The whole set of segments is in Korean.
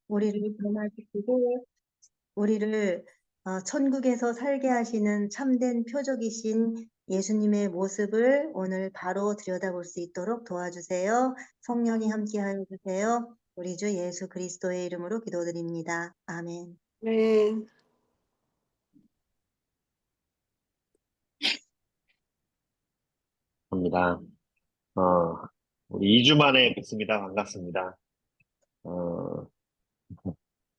우리를 변화시키고 우리를 천국에서 살게 하시는 참된 표적이신 예수님의 모습을 오늘 바로 들여다볼 수 있도록 도와주세요. 성령이 함께하여 주세요. 우리 주 예수 그리스도의 이름으로 기도드립니다. 아멘. 네. 합니다. 우리 2주 만에 뵙습니다. 반갑습니다. 어,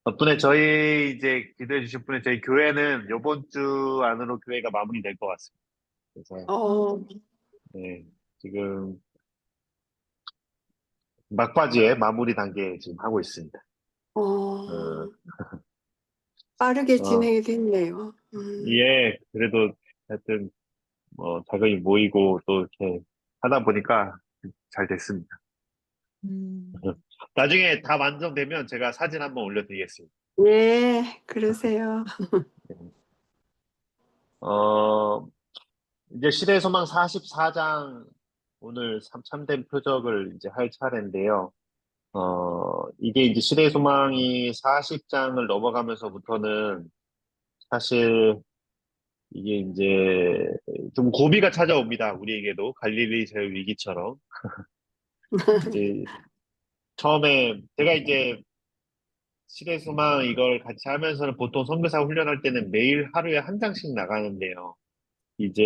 덕분에 저희 이제 기도해 주신 분의 저희 교회는 요번 주 안으로 교회가 마무리될 것 같습니다. 그래서 어, 네, 지금 막바지에 마무리 단계 지금 하고 있습니다. 어, 어, 빠르게 어, 진행이 됐네요. 예, 그래도 하여튼 뭐 자금이 모이고 또 이렇게 하다 보니까 잘 됐습니다. 음. 나중에 다 완성되면 제가 사진 한번 올려드리겠습니다. 네, 그러세요. 어, 이제 시대의 소망 44장 오늘 참된 표적을 이제 할 차례인데요. 이게 이제 시대의 소망이 40장을 넘어가면서부터는 사실 이게 이제 좀 고비가 찾아옵니다. 우리에게도 갈릴리 제 위기처럼. 이제 처음에 제가 이제 시대의 소망 이걸 같이 하면서는 보통 선교사 훈련할 때는 매일 하루에 한 장씩 나가는데요. 이제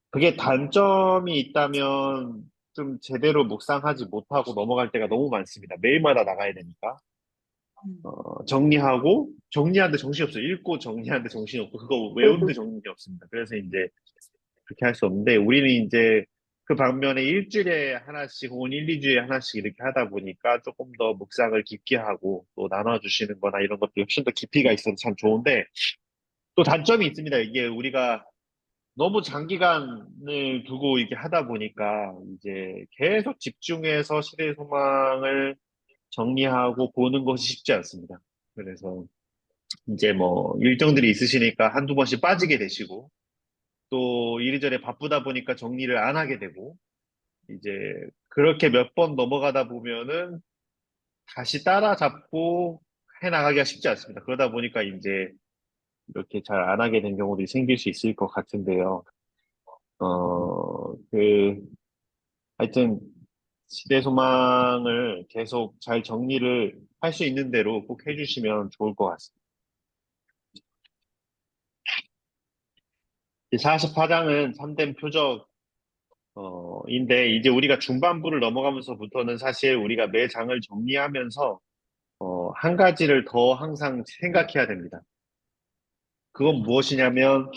그게 단점이 있다면 좀 제대로 묵상하지 못하고 넘어갈 때가 너무 많습니다. 매일마다 나가야 되니까. 정리하는데 정신이 없어요. 읽고 정리하는데 정신이 없고, 그거 외우는데 정신이 없습니다. 그래서 이제 그렇게 할 수 없는데, 우리는 이제 그 반면에 일주일에 하나씩 혹은 1, 2주에 하나씩 이렇게 하다 보니까 조금 더 묵상을 깊게 하고 또 나눠주시는 거나 이런 것들이 훨씬 더 깊이가 있어서 참 좋은데, 또 단점이 있습니다. 이게 우리가 너무 장기간을 두고 이렇게 하다 보니까 이제 계속 집중해서 시대의 소망을 정리하고 보는 것이 쉽지 않습니다. 그래서 이제 뭐 일정들이 있으시니까 한두 번씩 빠지게 되시고 또 이리저리 바쁘다 보니까 정리를 안 하게 되고 이제 그렇게 몇 번 넘어가다 보면은 다시 따라잡고 해 나가기가 쉽지 않습니다. 그러다 보니까 이제 이렇게 잘 안 하게 된 경우들이 생길 수 있을 것 같은데요. 그 하여튼 시대 소망을 계속 잘 정리를 할 수 있는 대로 꼭 해주시면 좋을 것 같습니다. 44장은 참된 표적, 인데, 이제 우리가 중반부를 넘어가면서부터는 사실 우리가 매 장을 정리하면서, 한 가지를 더 항상 생각해야 됩니다. 그건 무엇이냐면,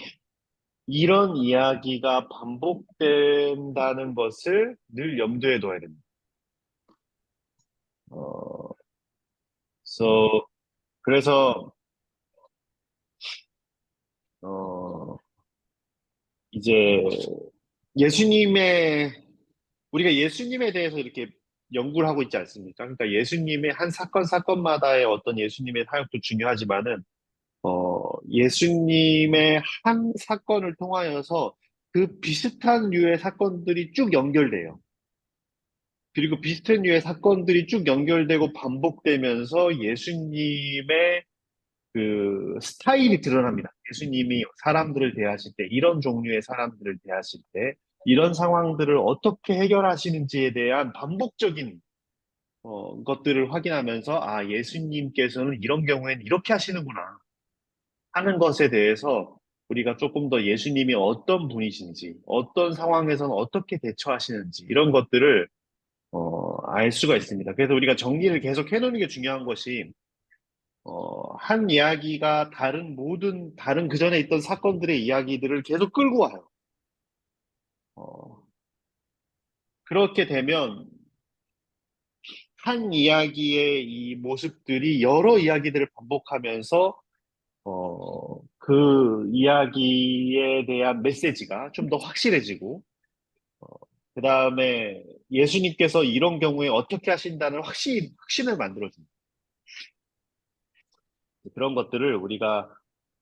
이런 이야기가 반복된다는 것을 늘 염두에 둬야 됩니다. 어, 그래서, 어, 이제 예수님의 우리가 예수님에 대해서 이렇게 연구를 하고 있지 않습니까? 그러니까 예수님의 한 사건마다의 어떤 예수님의 사역도 중요하지만은 예수님의 한 사건을 통하여서 그 비슷한 류의 사건들이 쭉 연결돼요. 그리고 비슷한 류의 사건들이 쭉 연결되고 반복되면서 예수님의 그 스타일이 드러납니다. 예수님이 사람들을 대하실 때, 이런 종류의 사람들을 대하실 때, 이런 상황들을 어떻게 해결하시는지에 대한 반복적인 것들을 확인하면서, 아, 예수님께서는 이런 경우에는 이렇게 하시는구나 하는 것에 대해서 우리가 조금 더 예수님이 어떤 분이신지, 어떤 상황에서는 어떻게 대처하시는지, 이런 것들을 알 수가 있습니다. 그래서 우리가 정리를 계속 해놓는 게 중요한 것이, 한 이야기가 다른 그 전에 있던 사건들의 이야기들을 계속 끌고 와요. 어, 그렇게 되면 한 이야기의 이 모습들이 여러 이야기들을 반복하면서, 그 이야기에 대한 메시지가 좀 더 확실해지고, 그 다음에 예수님께서 이런 경우에 어떻게 하신다는 확신을 만들어줍니다. 그런 것들을 우리가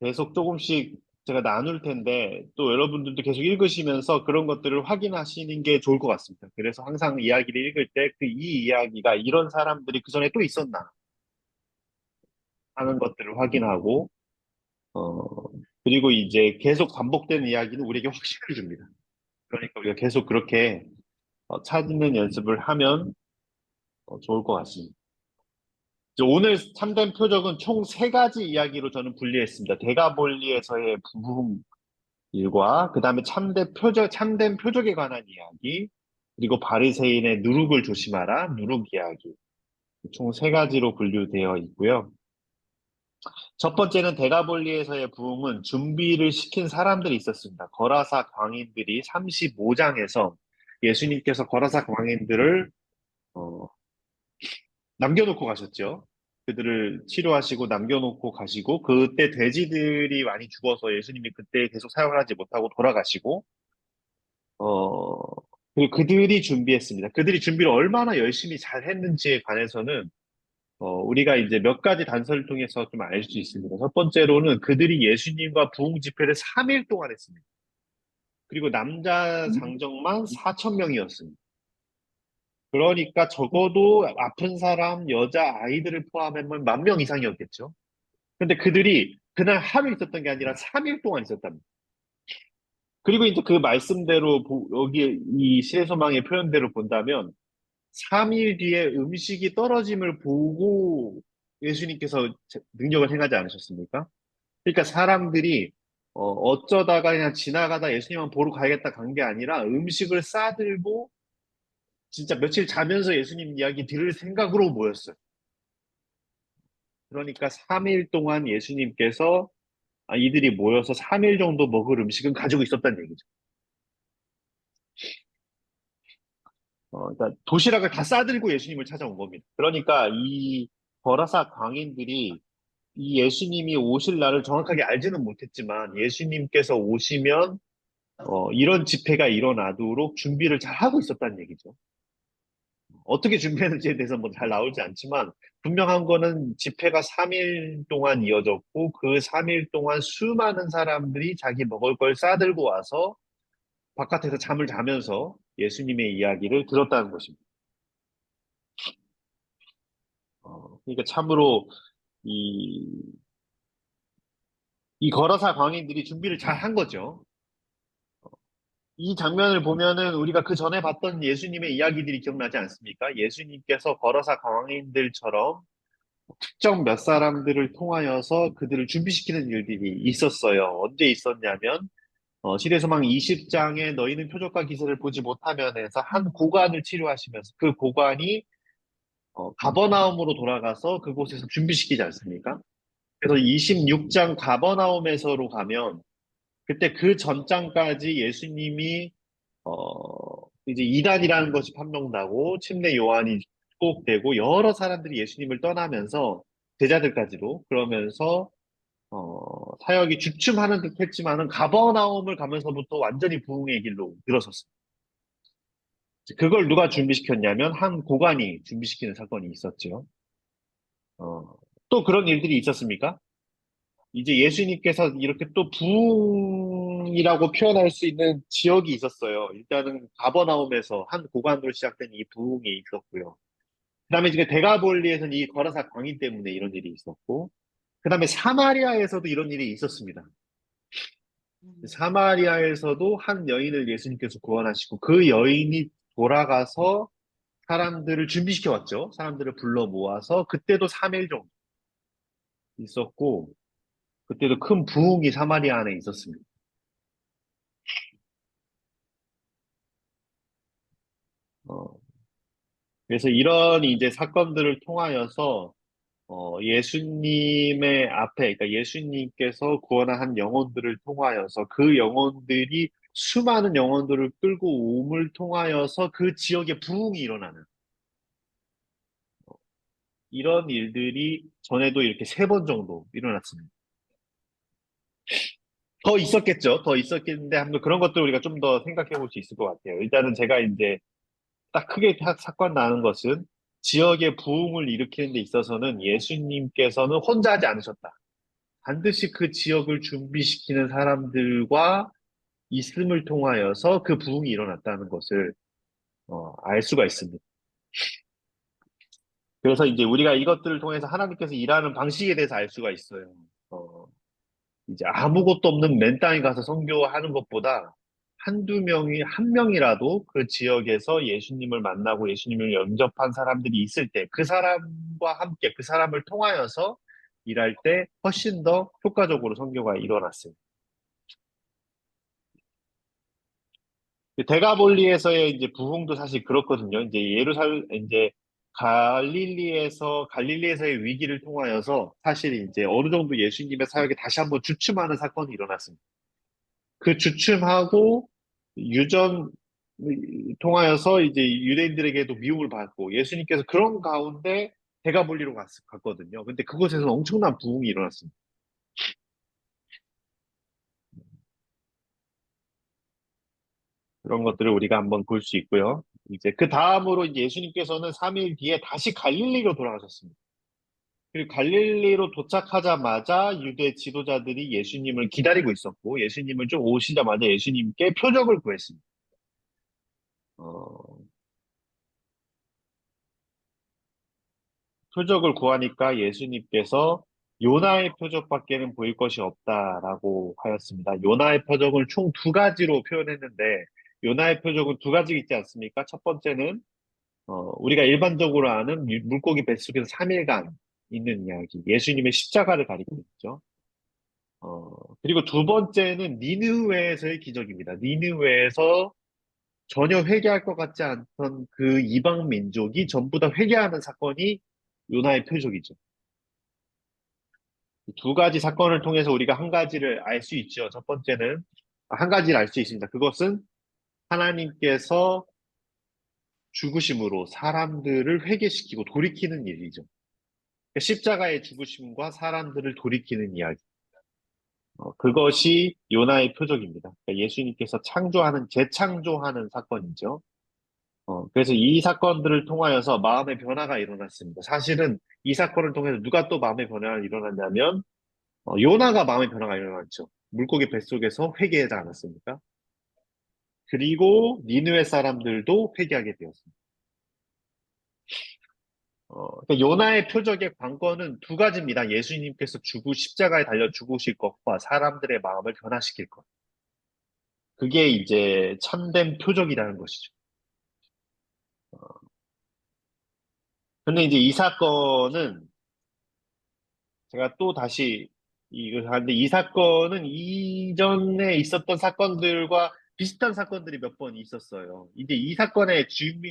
계속 조금씩 제가 나눌 텐데 또 여러분들도 계속 읽으시면서 그런 것들을 확인하시는 게 좋을 것 같습니다. 그래서 항상 이야기를 읽을 때 그 이 이야기가 이런 사람들이 그 전에 또 있었나 하는 것들을 확인하고 어, 그리고 이제 계속 반복되는 이야기는 우리에게 확신을 줍니다. 그러니까 우리가 계속 그렇게 찾는 연습을 하면 좋을 것 같습니다. 이제 오늘 참된 표적은 총 세 가지 이야기로 저는 분리했습니다. 대가볼리에서의 부흥 일과 그다음에 참된 표적에 관한 이야기, 그리고 바리새인의 누룩을 조심하라, 누룩 이야기. 총 세 가지로 분류되어 있고요. 첫 번째는 대가볼리에서의 부흥은 준비를 시킨 사람들이 있었습니다. 거라사 광인들이 35장에서 예수님께서 거라사 광인들을 어, 남겨놓고 가셨죠. 그들을 치료하시고 남겨놓고 가시고 그때 돼지들이 많이 죽어서 예수님이 그때 계속 사용을 하지 못하고 돌아가시고 어, 그리고 그들이 준비했습니다. 그들이 준비를 얼마나 열심히 잘 했는지에 관해서는 우리가 이제 몇 가지 단서를 통해서 좀 알 수 있습니다. 첫 번째로는 그들이 예수님과 부흥 집회를 3일 동안 했습니다. 그리고 남자 장정만 4천 명이었습니다. 그러니까 적어도 아픈 사람, 여자, 아이들을 포함하면 10,000명 이상이었겠죠. 근데 그들이 그날 하루 있었던 게 아니라 3일 동안 있었답니다. 그리고 이제 그 말씀대로 여기 이 시대소망의 표현대로 본다면 3일 뒤에 음식이 떨어짐을 보고 예수님께서 능력을 행하지 않으셨습니까? 그러니까 사람들이 어쩌다가 그냥 지나가다 예수님만 보러 가야겠다 간 게 아니라 음식을 싸들고 진짜 며칠 자면서 예수님 이야기 들을 생각으로 모였어요. 그러니까 3일 동안 예수님께서 이들이 모여서 3일 정도 먹을 음식은 가지고 있었다는 얘기죠. 그러니까 도시락을 다 싸들고 예수님을 찾아온 겁니다. 그러니까 이 거라사 광인들이 이 예수님이 오실 날을 정확하게 알지는 못했지만 예수님께서 오시면 이런 집회가 일어나도록 준비를 잘 하고 있었다는 얘기죠. 어떻게 준비했는지에 대해서 뭐 잘 나오지 않지만 분명한 거는 집회가 3일 동안 이어졌고 그 3일 동안 수많은 사람들이 자기 먹을 걸 싸들고 와서 바깥에서 잠을 자면서 예수님의 이야기를 들었다는 것입니다. 그러니까 참으로 이, 이 거라사 광인들이 준비를 잘 한 거죠. 이 장면을 보면은 우리가 그 전에 봤던 예수님의 이야기들이 기억나지 않습니까? 예수님께서 거라사 광인들처럼 특정 몇 사람들을 통하여서 그들을 준비시키는 일들이 있었어요. 언제 있었냐면 시대소망 20장에 너희는 표적과 기사를 보지 못하면에서 한 고관을 치료하시면서 그 고관이 가버나움으로 돌아가서 그곳에서 준비시키지 않습니까? 그래서 26장 가버나움에서로 가면 그때 그 전장까지 예수님이 이제 이단이라는 것이 판명나고 침례 요한이 꼭 되고 여러 사람들이 예수님을 떠나면서 제자들까지도 그러면서 사역이 주춤하는 듯 했지만은 가버나움을 가면서부터 완전히 부흥의 길로 들어섰습니다. 그걸 누가 준비시켰냐면 한 고관이 준비시키는 사건이 있었죠. 어, 또 그런 일들이 있었습니까? 이제 예수님께서 이렇게 또 부흥이라고 표현할 수 있는 지역이 있었어요. 일단은 가버나움에서 한 고관으로 시작된 이 부흥이 있었고요. 그다음에 이제 대가볼리에서는 이 거라사 광인 때문에 이런 일이 있었고, 그다음에 사마리아에서도 이런 일이 있었습니다. 사마리아에서도 한 여인을 예수님께서 구원하시고 그 여인이 돌아가서 사람들을 준비시켜 왔죠. 사람들을 불러 모아서 그때도 3일 정도 있었고 그때도 큰 부흥이 사마리아 안에 있었습니다. 어, 그래서 이런 이제 사건들을 통하여서 예수님의 앞에, 그러니까 예수님께서 구원한 영혼들을 통하여서 그 영혼들이 수많은 영혼들을 끌고 옴을 통하여서 그 지역에 부흥이 일어나는 이런 일들이 전에도 이렇게 3번 정도 일어났습니다. 더 있었겠죠. 더 있었겠는데 한번 그런 것들 우리가 좀 더 생각해 볼 수 있을 것 같아요. 일단은 제가 이제 딱 크게 사건 나는 것은 지역의 부흥을 일으키는 데 있어서는 예수님께서는 혼자 하지 않으셨다. 반드시 그 지역을 준비시키는 사람들과 있음을 통하여서 그 부흥이 일어났다는 것을 알 수가 있습니다. 그래서 이제 우리가 이것들을 통해서 하나님께서 일하는 방식에 대해서 알 수가 있어요. 어, 이제 아무것도 없는 맨 땅에 가서 선교하는 것보다 한두 명이, 한 명이라도 그 지역에서 예수님을 만나고 예수님을 영접한 사람들이 있을 때 그 사람과 함께 그 사람을 통하여서 일할 때 훨씬 더 효과적으로 선교가 일어났어요. 데가볼리에서의 이제 부흥도 사실 그렇거든요. 이제 갈릴리에서의 위기를 통하여서 사실 이제 어느 정도 예수님의 사역에 다시 한번 주춤하는 사건이 일어났습니다. 그 주춤하고 유전 통하여서 이제 유대인들에게도 미움을 받고 예수님께서 그런 가운데 데가볼리로 갔거든요. 근데 그곳에서 엄청난 부흥이 일어났습니다. 그런 것들을 우리가 한번 볼 수 있고요. 이제 그 다음으로 이제 예수님께서는 3일 뒤에 다시 갈릴리로 돌아가셨습니다. 그리고 갈릴리로 도착하자마자 유대 지도자들이 예수님을 기다리고 있었고, 예수님을 좀 오시자마자 예수님께 표적을 구했습니다. 어, 표적을 구하니까 예수님께서 요나의 표적밖에는 보일 것이 없다라고 하였습니다. 요나의 표적을 총 두 가지로 표현했는데, 요나의 표적은 두 가지 있지 않습니까? 첫 번째는 우리가 일반적으로 아는 물고기 뱃속에서 3일간 있는 이야기, 예수님의 십자가를 가리키고 있죠. 그리고 두 번째는 니느웨에서의 기적입니다. 니느웨에서 전혀 회개할 것 같지 않던 그 이방 민족이 전부 다 회개하는 사건이 요나의 표적이죠. 두 가지 사건을 통해서 우리가 한 가지를 알 수 있죠. 첫 번째는, 한 가지를 알 수 있습니다. 그것은 하나님께서 죽으심으로 사람들을 회개시키고 돌이키는 일이죠. 그러니까 십자가의 죽으심과 사람들을 돌이키는 이야기. 그것이 요나의 표적입니다. 그러니까 예수님께서 재창조하는 사건이죠. 그래서 이 사건들을 통하여서 마음의 변화가 일어났습니다. 사실은 이 사건을 통해서 누가 또 마음의 변화가 일어났냐면, 요나가 마음의 변화가 일어났죠. 물고기 뱃속에서 회개하지 않았습니까? 그리고 니느웨 사람들도 회개하게 되었습니다. 그러니까 요나의 표적의 관건은 두 가지입니다. 예수님께서 십자가에 달려 죽으실 것과 사람들의 마음을 변화시킬 것. 그게 이제 참된 표적이라는 것이죠. 근데 이제 이 사건은 제가 또 다시 이걸 하는데 이 사건은 이전에 있었던 사건들과 비슷한 사건들이 몇 번 있었어요. 이제 이 사건의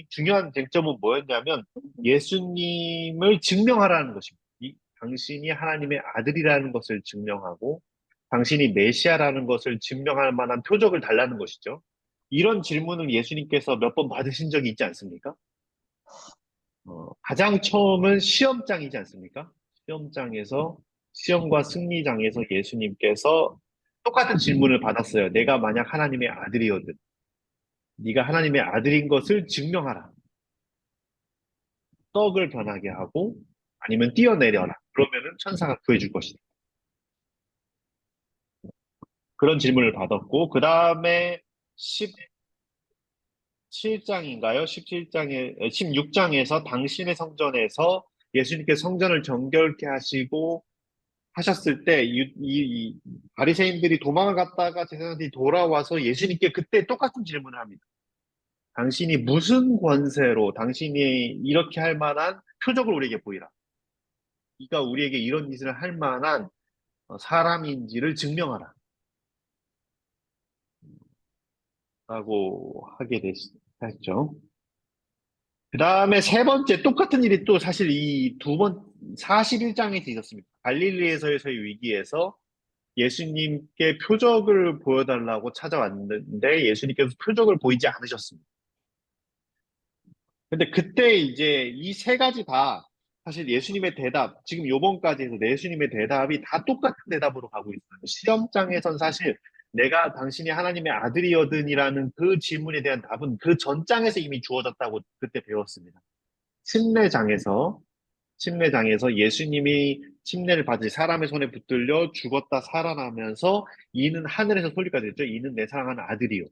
중요한 쟁점은 뭐였냐면 예수님을 증명하라는 것입니다. 당신이 하나님의 아들이라는 것을 증명하고 당신이 메시아라는 것을 증명할 만한 표적을 달라는 것이죠. 이런 질문을 예수님께서 몇 번 받으신 적이 있지 않습니까? 가장 처음은 시험장이지 않습니까? 시험장에서, 시험과 승리장에서 예수님께서 똑같은 질문을 받았어요. 내가 만약 하나님의 아들이거든. 네가 하나님의 아들인 것을 증명하라. 떡을 변하게 하고 아니면 뛰어내려라. 그러면은 천사가 구해줄 것이다. 그런 질문을 받았고, 그 다음에 17장인가요? 16장에서 당신의 성전에서 예수님께서 성전을 정결케 하시고 하셨을 때, 이 바리새인들이 도망을 갔다가 제사장들이 돌아와서 예수님께 그때 똑같은 질문을 합니다. 당신이 무슨 권세로 당신이 이렇게 할 만한 표적을 우리에게 보이라. 네가 우리에게 이런 짓을 할 만한 사람인지를 증명하라. 라고 했죠. 그 다음에 세 번째 똑같은 일이 또 사실 이 41장에서 있었습니다. 갈릴리에서의 위기에서 예수님께 표적을 보여달라고 찾아왔는데 예수님께서 표적을 보이지 않으셨습니다. 근데 그때 이제 이 세 가지 다 사실 예수님의 대답, 지금 요번까지 해서 예수님의 대답이 다 똑같은 대답으로 가고 있어요. 시험장에선 사실 내가 당신이 하나님의 아들이거든이라는 그 질문에 대한 답은 그 전장에서 이미 주어졌다고 그때 배웠습니다. 침례장에서 침례장에서 예수님이 침례를 받으시 사람의 손에 붙들려 죽었다 살아나면서 이는 하늘에서 소리가 됐죠. 이는 내 사랑하는 아들이요.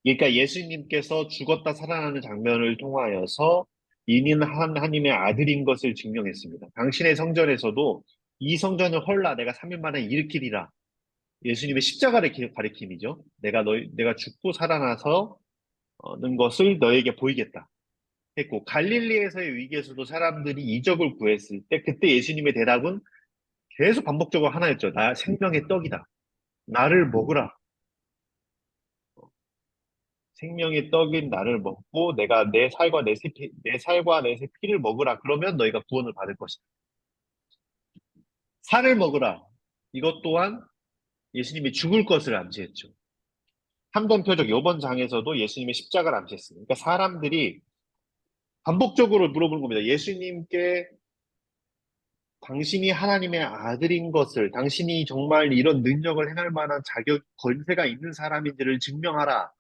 그러니까 예수님께서 죽었다 살아나는 장면을 통하여서 이는 하나님의 아들인 것을 증명했습니다. 당신의 성전에서도 이 성전을 헐라 내가 3일 만에 일으키리라. 예수님의 십자가를 가리킴이죠. 내가 죽고 살아나서 는 것을 너에게 보이겠다. 했고, 갈릴리에서의 위기에서도 사람들이 이적을 구했을 때, 그때 예수님의 대답은 계속 반복적으로 하나였죠. 나 생명의 떡이다. 나를 먹으라. 생명의 떡인 나를 먹고, 내가 내 살과 내 새 피를 먹으라. 그러면 너희가 구원을 받을 것이다. 살을 먹으라. 이것 또한 예수님이 죽을 것을 암시했죠. 참된 표적, 요번 장에서도 예수님의 십자가를 암시했습니다. 그러니까 사람들이 반복적으로 물어보는 겁니다. 예수님께 당신이 하나님의 아들인 것을, 당신이 정말 이런 능력을 행할 만한 권세가 있는 사람인지를 증명하라.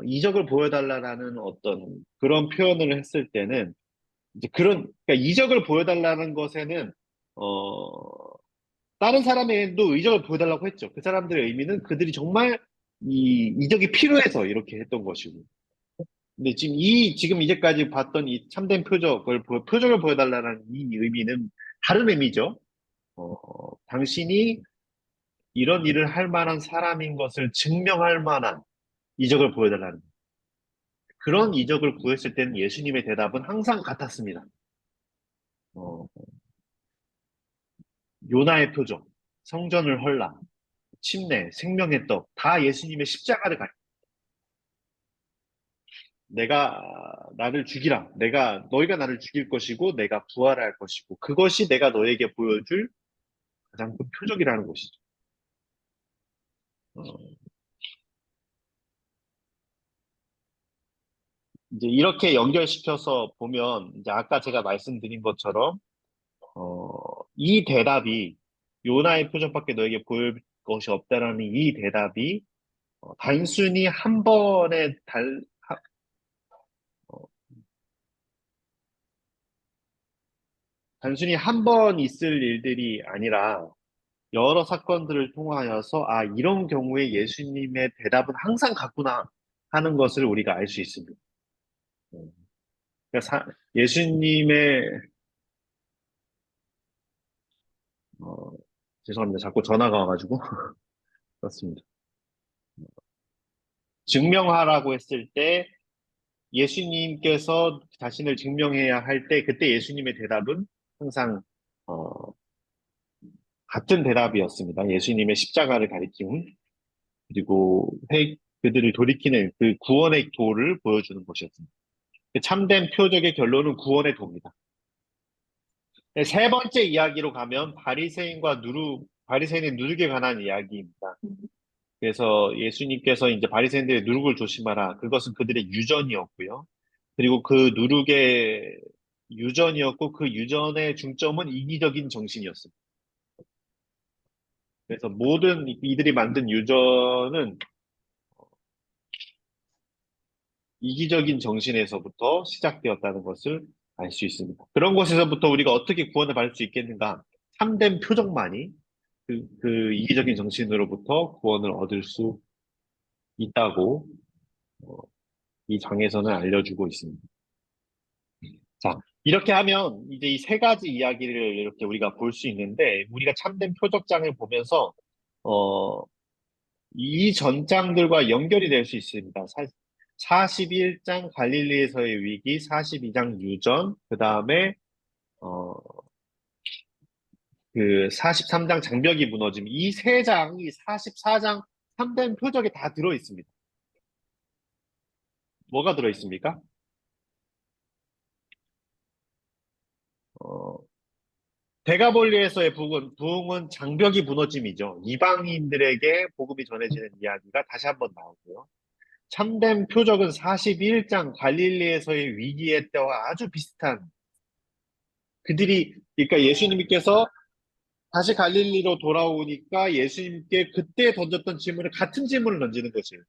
이적을 보여달라라는 어떤 그런 표현을 했을 때는, 이제 그러니까 이적을 보여달라는 것에는, 다른 사람에도 이적을 보여달라고 했죠. 그 사람들의 의미는 그들이 정말 이 이적이 필요해서 이렇게 했던 것이고. 근데 지금 이제까지 봤던 이 참된 표적을 보여달라는 이 의미는 다른 의미죠. 당신이 이런 일을 할 만한 사람인 것을 증명할 만한 이적을 보여달라는 그런 이적을 구했을 때는 예수님의 대답은 항상 같았습니다. 어, 요나의 표적, 성전을 헐라, 침례, 생명의 떡, 다 예수님의 십자가를 내가 나를 죽이라. 너희가 나를 죽일 것이고 내가 부활할 것이고 그것이 내가 너에게 보여줄 가장 큰 표적이라는 것이죠. 어, 이제 이렇게 연결시켜서 보면 이제 아까 제가 말씀드린 것처럼 이 대답이 요나의 표적밖에 너에게 보일 것이 없다라는 이 대답이 단순히 한 번의 단순히 한 번 있을 일들이 아니라 여러 사건들을 통하여서 이런 경우에 예수님의 대답은 항상 같구나 하는 것을 우리가 알 수 있습니다. 그러니까 예수님의 어, 죄송합니다. 자꾸 전화가 와가지고 그렇습니다. 증명하라고 했을 때 예수님께서 자신을 증명해야 할 때 그때 예수님의 대답은 항상 어, 같은 대답이었습니다. 예수님의 십자가를 가리키는 그리고 그들을 돌이키는 그 구원의 도를 보여주는 것이었습니다. 참된 표적의 결론은 구원의 도입니다. 세 번째 이야기로 가면 바리새인의 누룩에 관한 이야기입니다. 그래서 예수님께서 이제 바리새인들의 누룩을 조심하라. 그것은 그들의 유전이었고요. 그리고 그 누룩의 유전이었고 그 유전의 중점은 이기적인 정신이었습니다. 그래서 모든 이들이 만든 유전은 이기적인 정신에서부터 시작되었다는 것을 알 수 있습니다. 그런 곳에서부터 우리가 어떻게 구원을 받을 수 있겠는가? 참된 표적만이 그 이기적인 정신으로부터 구원을 얻을 수 있다고 어, 이 장에서는 알려주고 있습니다. 자, 이렇게 하면 이제 이 세 가지 이야기를 이렇게 우리가 볼 수 있는데 우리가 참된 표적장을 보면서 어, 이 전장들과 연결이 될 수 있습니다. 41장 갈릴리에서의 위기, 42장 유전, 그 다음에 어, 그 43장 장벽이 무너짐, 이 세 장이 44장 참된 표적에 다 들어 있습니다. 뭐가 들어 있습니까? 어, 대가볼리에서의 부흥은 장벽이 무너짐이죠. 이방인들에게 복음이 전해지는 이야기가 다시 한번 나오고요. 참된 표적은 41장 갈릴리에서의 위기의 때와 아주 비슷한 그러니까 예수님께서 다시 갈릴리로 돌아오니까 예수님께 그때 던졌던 질문을 같은 질문을 던지는 것이에요.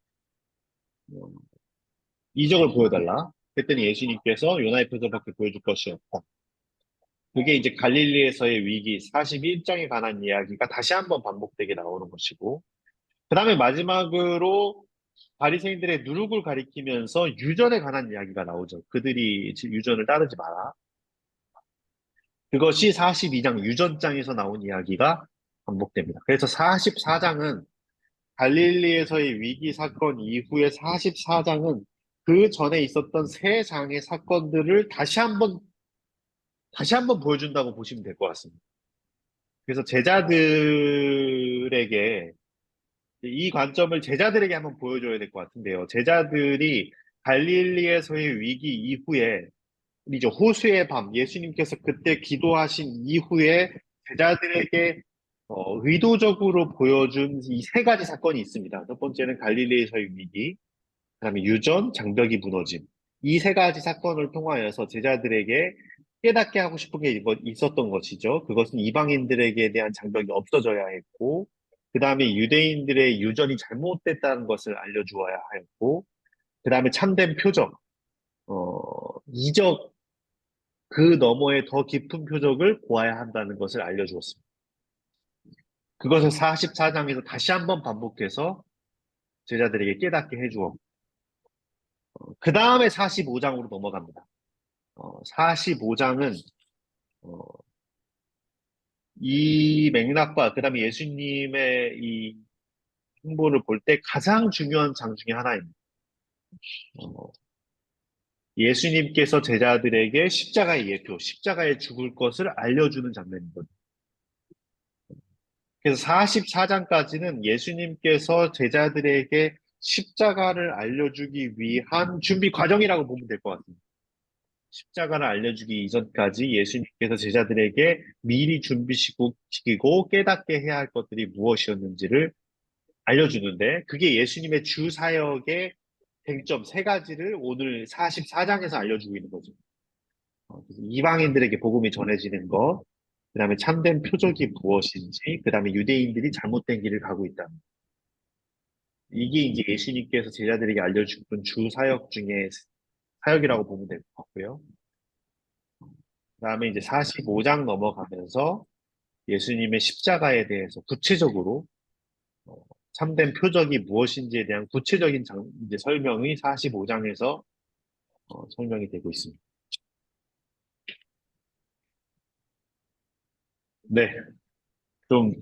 이적을 보여달라. 그랬더니 예수님께서 요나의 표적밖에 보여줄 것이 없다. 그게 이제 갈릴리에서의 위기 41장에 관한 이야기가 다시 한번 반복되게 나오는 것이고, 그 다음에 마지막으로 바리새인들의 누룩을 가리키면서 유전에 관한 이야기가 나오죠. 그들이 유전을 따르지 마라. 그것이 42장 유전장에서 나온 이야기가 반복됩니다. 그래서 44장은 갈릴리에서의 위기 사건 이후의 44장은 그 전에 있었던 세 장의 사건들을 다시 한번 보여준다고 보시면 될 것 같습니다. 그래서 제자들에게 이 관점을 제자들에게 한번 보여줘야 될 것 같은데요. 제자들이 갈릴리에서의 위기 이후에 이제 호수의 밤, 예수님께서 그때 기도하신 이후에 제자들에게 의도적으로 보여준 이 세 가지 사건이 있습니다. 첫 번째는 갈릴리에서의 위기, 그다음에 유전, 장벽이 무너짐. 이 세 가지 사건을 통하여서 제자들에게 깨닫게 하고 싶은 게 있었던 것이죠. 그것은 이방인들에게 대한 장벽이 없어져야 했고, 그 다음에 유대인들의 유전이 잘못됐다는 것을 알려주어야 했고, 그 다음에 참된 표적, 이적, 그 너머에 더 깊은 표적을 보아야 한다는 것을 알려주었습니다. 그것을 44장에서 다시 한번 반복해서 제자들에게 깨닫게 해주었고, 그 다음에 45장으로 넘어갑니다. 45장은 이 맥락과 그 다음에 예수님의 이 행보를 볼 때 가장 중요한 장 중에 하나입니다. 어, 예수님께서 제자들에게 십자가의 예표, 십자가에 죽을 것을 알려주는 장면이거든요. 그래서 44장까지는 예수님께서 제자들에게 십자가를 알려주기 위한 준비 과정이라고 보면 될 것 같습니다. 십자가를 알려주기 이전까지 예수님께서 제자들에게 미리 준비시키고 깨닫게 해야 할 것들이 무엇이었는지를 알려주는데, 그게 예수님의 주 사역의 쟁점 세 가지를 오늘 44장에서 알려주고 있는 거죠. 그래서 이방인들에게 복음이 전해지는 것, 그 다음에 참된 표적이 무엇인지, 그 다음에 유대인들이 잘못된 길을 가고 있다. 이게 이제 예수님께서 제자들에게 알려주는 주 사역 중에 사역이라고 보면 될 것 같고요. 그 다음에 이제 45장 넘어가면서 예수님의 십자가에 대해서 구체적으로 어, 참된 표적이 무엇인지에 대한 구체적인 이제 설명이 45장에서 설명이 되고 있습니다. 네, 좀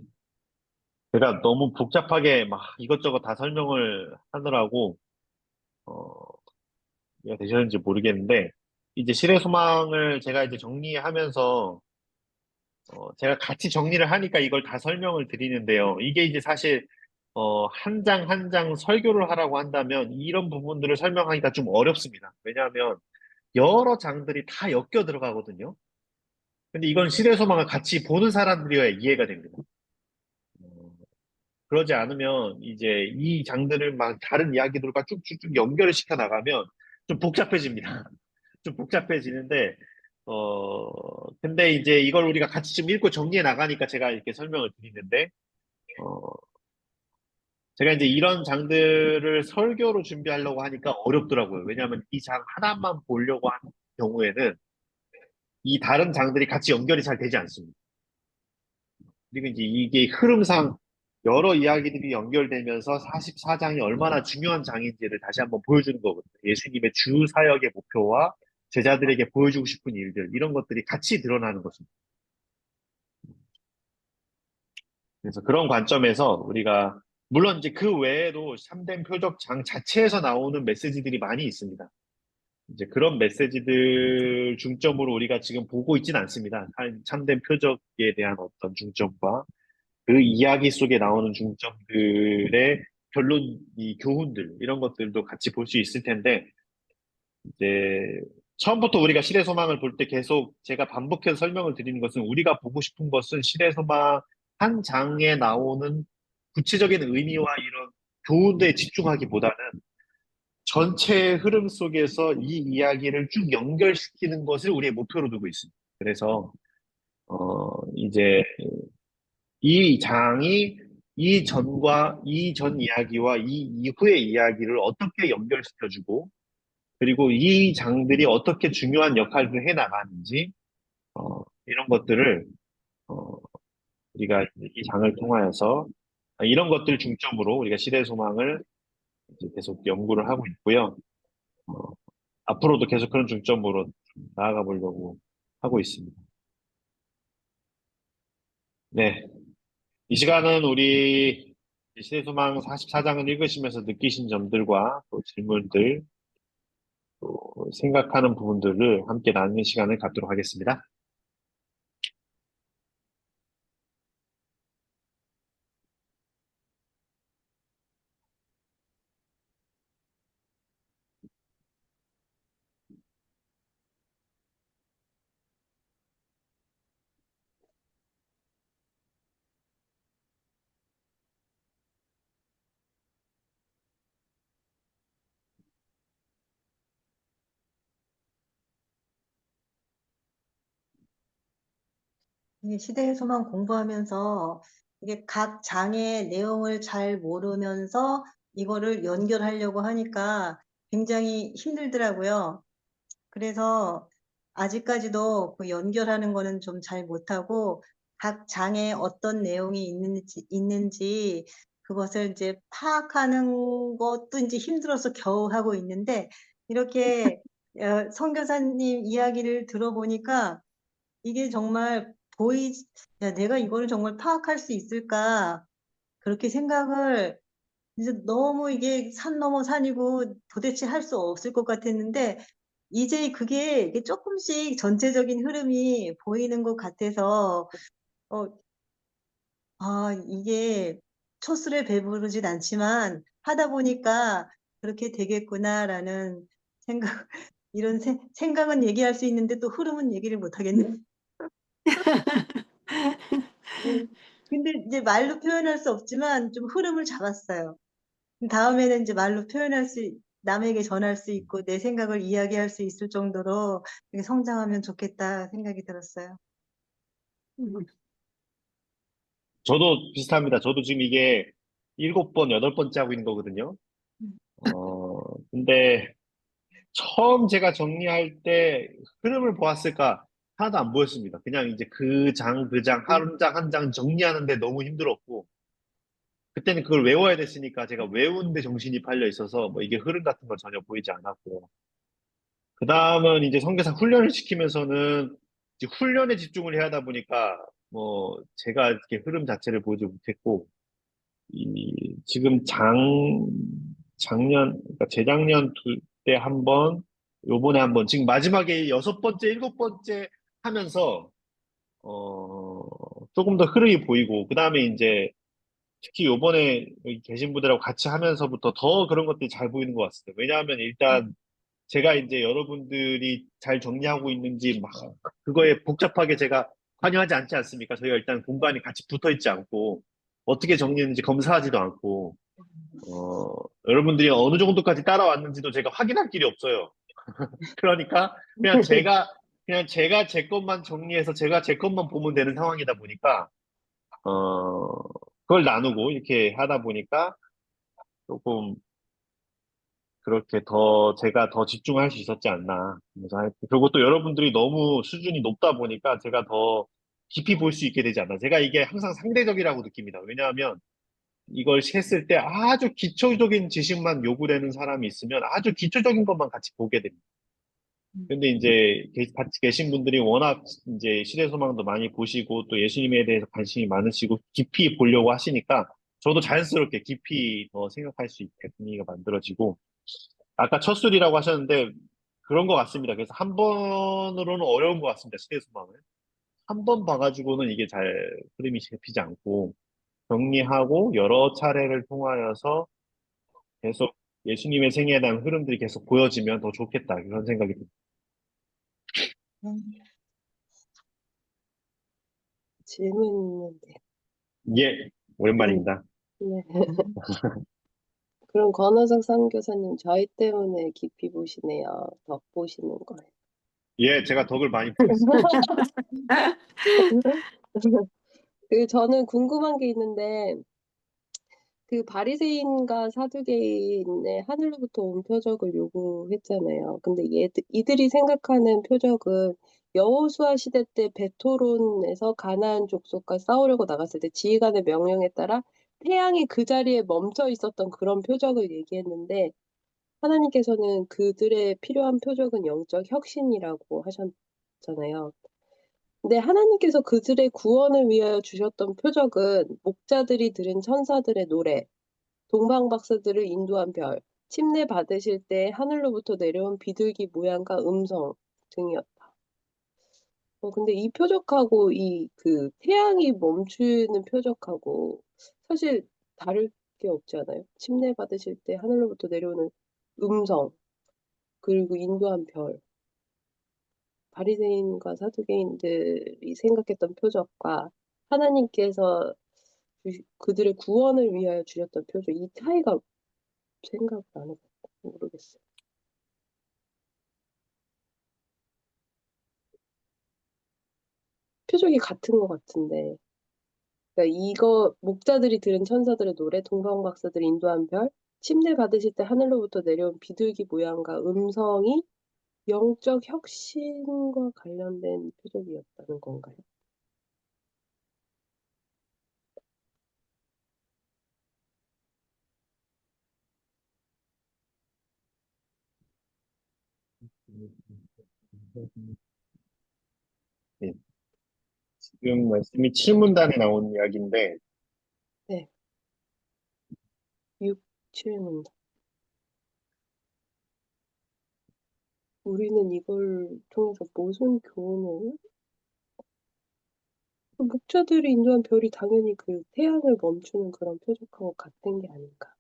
제가 너무 복잡하게 막 이것저것 다 설명을 하느라고 어, 이해가 되셨는지 모르겠는데, 이제 실의 소망을 제가 이제 정리하면서 제가 같이 정리를 하니까 이걸 다 설명을 드리는데요. 이게 이제 사실 한 장 한 장 설교를 하라고 한다면 이런 부분들을 설명하기가 좀 어렵습니다. 왜냐하면 여러 장들이 다 엮여 들어가거든요. 근데 이건 시대 소망을 같이 보는 사람들이어야 이해가 됩니다. 어, 그러지 않으면 이제 이 장들을 막 다른 이야기들과 쭉쭉쭉 연결을 시켜 나가면 좀 복잡해집니다. 좀 복잡해지는데, 근데 이제 이걸 우리가 같이 좀 읽고 정리해 나가니까 제가 이렇게 설명을 드리는데, 어, 제가 이제 이런 장들을 설교로 준비하려고 하니까 어렵더라고요. 왜냐하면 이 장 하나만 보려고 하는 경우에는 이 다른 장들이 같이 연결이 잘 되지 않습니다. 그리고 이제 이게 흐름상 여러 이야기들이 연결되면서 44장이 얼마나 중요한 장인지를 다시 한번 보여주는 거거든요. 예수님의 주 사역의 목표와 제자들에게 보여주고 싶은 일들, 이런 것들이 같이 드러나는 것입니다. 그래서 그런 관점에서 우리가, 물론 이제 그 외에도 참된 표적장 자체에서 나오는 메시지들이 많이 있습니다. 이제 그런 메시지들 중점으로 우리가 지금 보고 있지는 않습니다. 참된 표적에 대한 어떤 중점과 그 이야기 속에 나오는 중점들의 결론, 이 교훈들, 이런 것들도 같이 볼 수 있을 텐데, 이제 처음부터 우리가 시대 소망을 볼 때 계속 제가 반복해서 설명을 드리는 것은, 우리가 보고 싶은 것은 시대 소망 한 장에 나오는 구체적인 의미와 이런 교훈에 집중하기보다는 전체의 흐름 속에서 이 이야기를 쭉 연결시키는 것을 우리의 목표로 두고 있습니다. 그래서 이제 이 장이 이 전 이야기와 이 이후의 이야기를 어떻게 연결시켜주고, 그리고 이 장들이 어떻게 중요한 역할을 해 나가는지, 이런 것들을, 어, 우리가 이 장을 통하여서 이런 것들 중점으로 우리가 시대 소망을 이제 계속 연구를 하고 있고요. 어, 앞으로도 계속 그런 중점으로 나아가 보려고 하고 있습니다. 네. 이 시간은 우리 시대소망 44장을 읽으시면서 느끼신 점들과 또 질문들, 또 생각하는 부분들을 함께 나누는 시간을 갖도록 하겠습니다. 이 시대의 소망 공부하면서 이게 각 장의 내용을 잘 모르면서 이거를 연결하려고 하니까 굉장히 힘들더라고요. 그래서 아직까지도 그 연결하는 거는 좀 잘 못하고 각 장에 어떤 내용이 있는지 그것을 이제 파악하는 것도 이제 힘들어서 겨우 하고 있는데 이렇게 선교사님 이야기를 들어보니까 이게 정말 야, 내가 이거를 정말 파악할 수 있을까? 그렇게 생각을 이제 너무 이게 산 넘어 산이고 도대체 할 수 없을 것 같았는데 이제 그게 이게 조금씩 전체적인 흐름이 보이는 것 같아서 어, 이게 초술에 배부르진 않지만 하다 보니까 그렇게 되겠구나라는 생각, 이런 생각은 얘기할 수 있는데 또 흐름은 얘기를 못 하겠네. 네. 근데 이제 말로 표현할 수 없지만 좀 흐름을 잡았어요. 다음에는 이제 말로 남에게 전할 수 있고 내 생각을 이야기할 수 있을 정도로 이렇게 성장하면 좋겠다 생각이 들었어요. 음, 저도 비슷합니다. 저도 지금 이게 7번, 8번째 하고 있는 거거든요. 음. 근데 처음 제가 정리할 때 흐름을 보았을까? 하나도 안 보였습니다. 그냥 이제 그 장, 그 장, 한 장, 한 장 정리하는데 너무 힘들었고, 그때는 그걸 외워야 됐으니까 제가 외우는데 정신이 팔려 있어서 뭐 이게 흐름 같은 건 전혀 보이지 않았고요. 그 다음은 이제 선교사 훈련을 시키면서는 이제 훈련에 집중을 해야 하다 보니까 뭐 제가 이렇게 흐름 자체를 보지 못했고, 지금 작년, 그러니까 재작년 때 한 번, 요번에 한 번, 지금 마지막에 6번째, 7번째 하면서, 조금 더 흐름이 보이고, 그 다음에 이제 특히 요번에 여기 계신 분들하고 같이 하면서부터 더 그런 것들이 잘 보이는 것 같습니다. 왜냐하면 일단 제가 이제 여러분들이 잘 정리하고 있는지 막 그거에 복잡하게 제가 관여하지 않지 않습니까? 저희가 일단 공간이 같이 붙어 있지 않고 어떻게 정리했는지 검사하지도 않고 여러분들이 어느 정도까지 따라왔는지도 제가 확인할 길이 없어요. 그러니까 그냥 제가 제 것만 정리해서 제가 제 것만 보면 되는 상황이다 보니까 어, 그걸 나누고 이렇게 하다 보니까 조금 그렇게 제가 더 집중할 수 있었지 않나. 그리고 또 여러분들이 너무 수준이 높다 보니까 제가 더 깊이 볼 수 있게 되지 않나. 제가 이게 항상 상대적이라고 느낍니다. 왜냐하면 이걸 했을 때 아주 기초적인 지식만 요구되는 사람이 있으면 아주 기초적인 것만 같이 보게 됩니다. 근데 이제 같이 계신 분들이 워낙 이제 시대소망도 많이 보시고 또 예수님에 대해서 관심이 많으시고 깊이 보려고 하시니까 저도 자연스럽게 깊이 더 생각할 수 있게 분위기가 만들어지고 아까 첫 술이라고 하셨는데 그런 것 같습니다. 그래서 한 번으로는 어려운 것 같습니다. 시대소망을. 한 번 봐가지고는 이게 잘 흐름이 잡히지 않고 정리하고 여러 차례를 통하여서 계속 예수님의 생애에 대한 흐름들이 계속 보여지면 더 좋겠다. 그런 생각이 듭니다. 음. 질문 있는데. 예, 오랜만입니다. 네. 그럼 권호석 선교사님 저희 때문에 깊이 보시네요. 덕 보시는 거예요. 예, 제가 덕을 많이 보겠습니다. 저는 궁금한 게 있는데 그 바리새인과 사두개인의 하늘로부터 온 표적을 요구했잖아요. 근데 이들이 생각하는 표적은 여호수아 시대 때 베토론에서 가나안 족속과 싸우려고 나갔을 때 지휘관의 명령에 따라 태양이 그 자리에 멈춰 있었던 그런 표적을 얘기했는데 하나님께서는 그들의 필요한 표적은 영적 혁신이라고 하셨잖아요. 근데 하나님께서 그들의 구원을 위하여 주셨던 표적은 목자들이 들은 천사들의 노래, 동방박사들을 인도한 별, 침례 받으실 때 하늘로부터 내려온 비둘기 모양과 음성 등이었다. 근데 이 표적하고 그 태양이 멈추는 표적하고 사실 다를 게 없지 않아요? 침례 받으실 때 하늘로부터 내려오는 음성, 그리고 인도한 별, 바리새인과 사두개인들이 생각했던 표적과 하나님께서 그들의 구원을 위하여 주셨던 표적, 이 차이가 생각 안 해요. 모르겠어요. 표적이 같은 것 같은데. 그러니까 이거 목자들이 들은 천사들의 노래, 동방박사들이 인도한 별, 침례 받으실 때 하늘로부터 내려온 비둘기 모양과 음성이 영적 혁신과 관련된 표적이었다는 건가요? 예. 지금 말씀이 칠문단에 나온 이야기인데, 네. 6, 7문. 우리는 이걸 통해서 무슨 교훈을? 목자들이 인도한 별이 당연히 그 태양을 멈추는 그런 표적하고 같은 게 아닌가.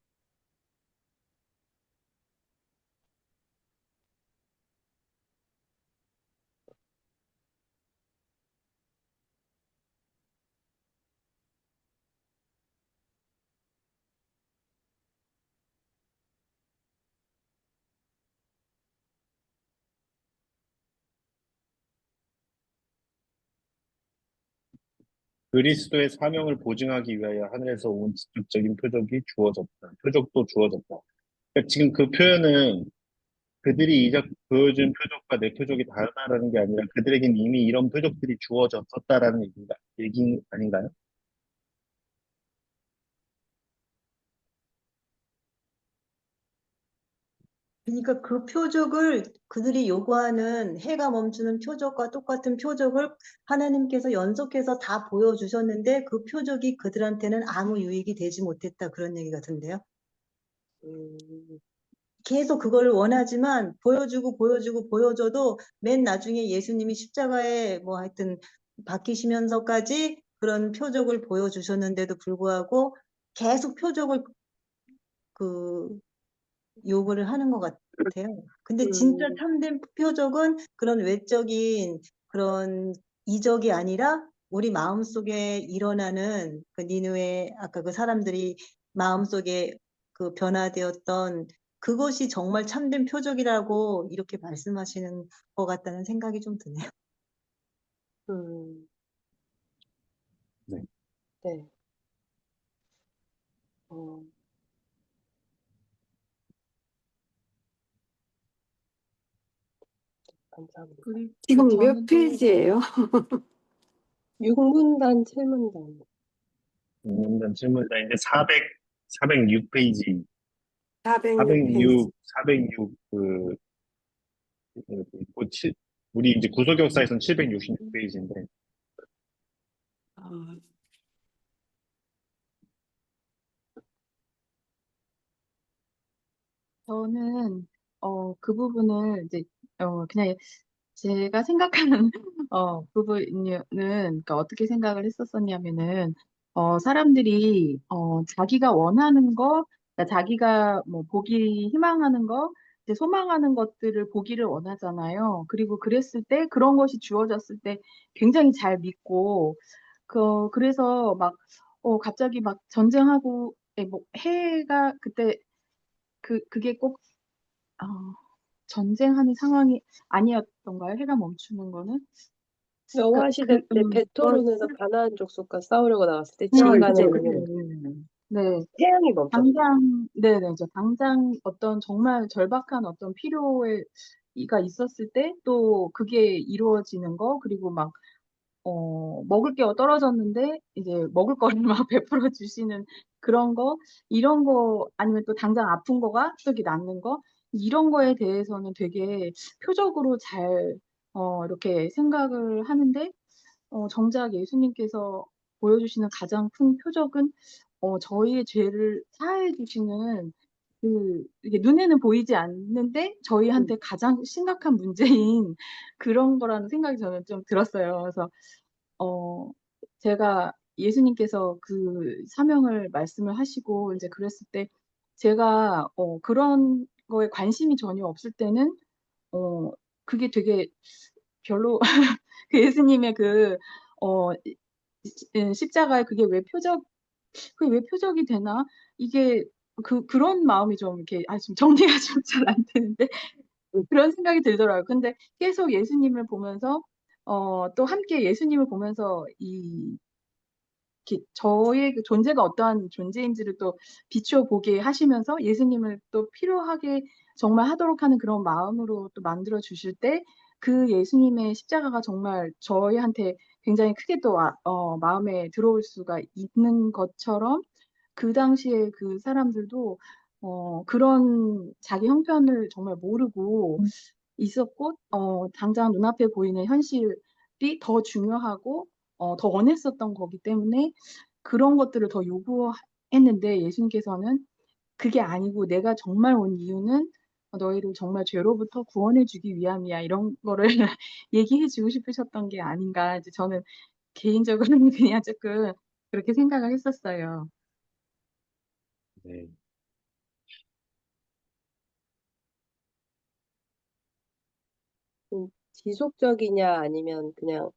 그리스도의 사명을 보증하기 위하여 하늘에서 온 직접적인 표적이 주어졌다. 표적도 주어졌다. 그러니까 지금 그 표현은 그들이 이적 보여준 표적과 내 표적이 다르다라는 게 아니라 그들에겐 이미 이런 표적들이 주어졌었다라는 얘기 아닌가요? 그러니까 그 표적을 그들이 요구하는 해가 멈추는 표적과 똑같은 표적을 하나님께서 연속해서 다 보여주셨는데 그 표적이 그들한테는 아무 유익이 되지 못했다. 그런 얘기 같은데요. 음, 계속 그걸 원하지만 보여줘도 맨 나중에 예수님이 십자가에 뭐 하여튼 박히시면서까지 그런 표적을 보여주셨는데도 불구하고 계속 표적을 그 요구를 하는 것 같아요. 근데 진짜 음, 참된 표적은 그런 외적인 그런 이적이 아니라 우리 마음속에 일어나는 그 니느웨 아까 그 사람들이 마음속에 그 변화되었던 그것이 정말 참된 표적이라고 이렇게 말씀하시는 것 같다는 생각이 좀 드네요. 음, 네. 네. 어, 감사합니다. 지금 몇 페이지예요? 6문단, 7문단. 질문단인데 406페이지, 406페이지. 406, 우리 이제 구속역사에서는 766페이지인데, 어, 저는 그 부분을 이제 그냥 제가 생각하는 부분은 그러니까 어떻게 생각을 했었었냐면은 사람들이 자기가 원하는 거, 그러니까 자기가 뭐 보기 희망하는 거, 이제 소망하는 것들을 보기를 원하잖아요. 그리고 그랬을 때 그런 것이 주어졌을 때 굉장히 잘 믿고 그래서 막 갑자기 막 전쟁하고 뭐 해가 그때 그게 꼭 어, 전쟁하는 상황이 아니었던가요? 해가 멈추는 거는? 여호와 시대 때 뭐, 베토론에서 가나안 족속과 싸우려고 나갔을 때 네, 지휘관의 네. 명령. 네. 태양이 멈췄어요. 네네, 당장 어떤 정말 절박한 어떤 필요가 있었을 때 또 그게 이루어지는 거, 그리고 막, 먹을 게 떨어졌는데 이제 먹을 거를 막 베풀어 주시는 그런 거, 이런 거, 아니면 또 당장 아픈 거가 또 이렇게 낫는 거, 이런 거에 대해서는 되게 표적으로 잘, 이렇게 생각을 하는데, 정작 예수님께서 보여주시는 가장 큰 표적은 저희의 죄를 사해 주시는, 이게 눈에는 보이지 않는데 저희한테 가장 심각한 문제인 그런 거라는 생각이 저는 좀 들었어요. 그래서 어 제가 예수님께서 그 사명을 말씀을 하시고 인제 그랬을 때, 제가 그런 거에 관심이 전혀 없을 때는 어 그게 되게 별로 그 예수님의 그 이 십자가에 그게 왜 표적이 되나? 이게 그런 마음이 좀 이렇게, 지금 정리가 좀 잘 안 되는데 그런 생각이 들더라고요. 근데 계속 예수님을 보면서, 또 함께 예수님을 보면서 이렇게 저의 그 존재가 어떠한 존재인지를 또 비추어 보게 하시면서, 예수님을 또 필요하게 정말 하도록 하는 그런 마음으로 또 만들어 주실 때, 그 예수님의 십자가가 정말 저희한테 굉장히 크게 또 마음에 들어올 수가 있는 것처럼, 그 당시에 그 사람들도 그런 자기 형편을 정말 모르고 있었고, 당장 눈앞에 보이는 현실이 더 중요하고 더 원했었던 거기 때문에 그런 것들을 더 요구했는데, 예수님께서는 그게 아니고 "내가 정말 온 이유는 너희를 정말 죄로부터 구원해 주기 위함이야." 이런 거를 얘기해 주고 싶으셨던 게 아닌가, 이제 저는 개인적으로는 그냥 쪼끔 그렇게 생각을 했었어요. 네. 지속적이냐 아니면 그냥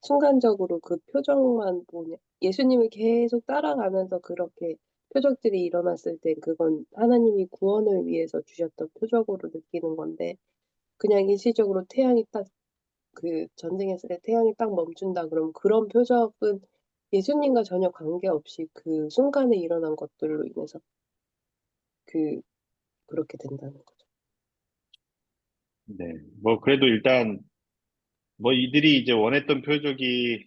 순간적으로 그 표적만 보냐. 예수님을 계속 따라가면서 그렇게 표적들이 일어났을 땐 그건 하나님이 구원을 위해서 주셨던 표적으로 느끼는 건데, 그냥 일시적으로 태양이 딱, 그 전쟁했을 때 태양이 딱 멈춘다 그러면 그런 표적은 예수님과 전혀 관계없이 그 순간에 일어난 것들로 인해서 그 그렇게 된다는 거죠. 네. 뭐, 그래도 일단, 뭐, 이들이 이제 원했던 표적이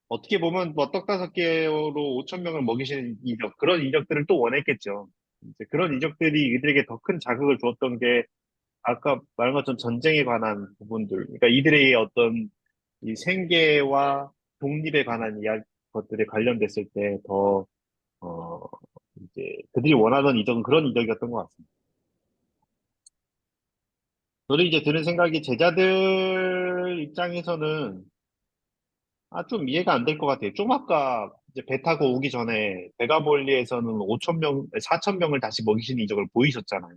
어떻게 보면 뭐, 떡 5개로 5천 명을 먹이시는 이적, 그런 이적들을 또 원했겠죠. 이제 그런 이적들이 이들에게 더 큰 자극을 주었던 게 아까 말한 것처럼 전쟁에 관한 부분들, 그러니까 이들의 어떤 이 생계와 독립에 관한 것들에 관련됐을 때 더, 어, 이제 그들이 원하던 이적은 그런 이적이었던 것 같습니다. 저도 이제 드는 생각이 제자들 입장에서는 좀 이해가 안 될 것 같아요. 좀 아까 이제 배 타고 오기 전에 베가몰리에서는 5천 명, 4천 명을 다시 먹이시는 이적을 보이셨잖아요.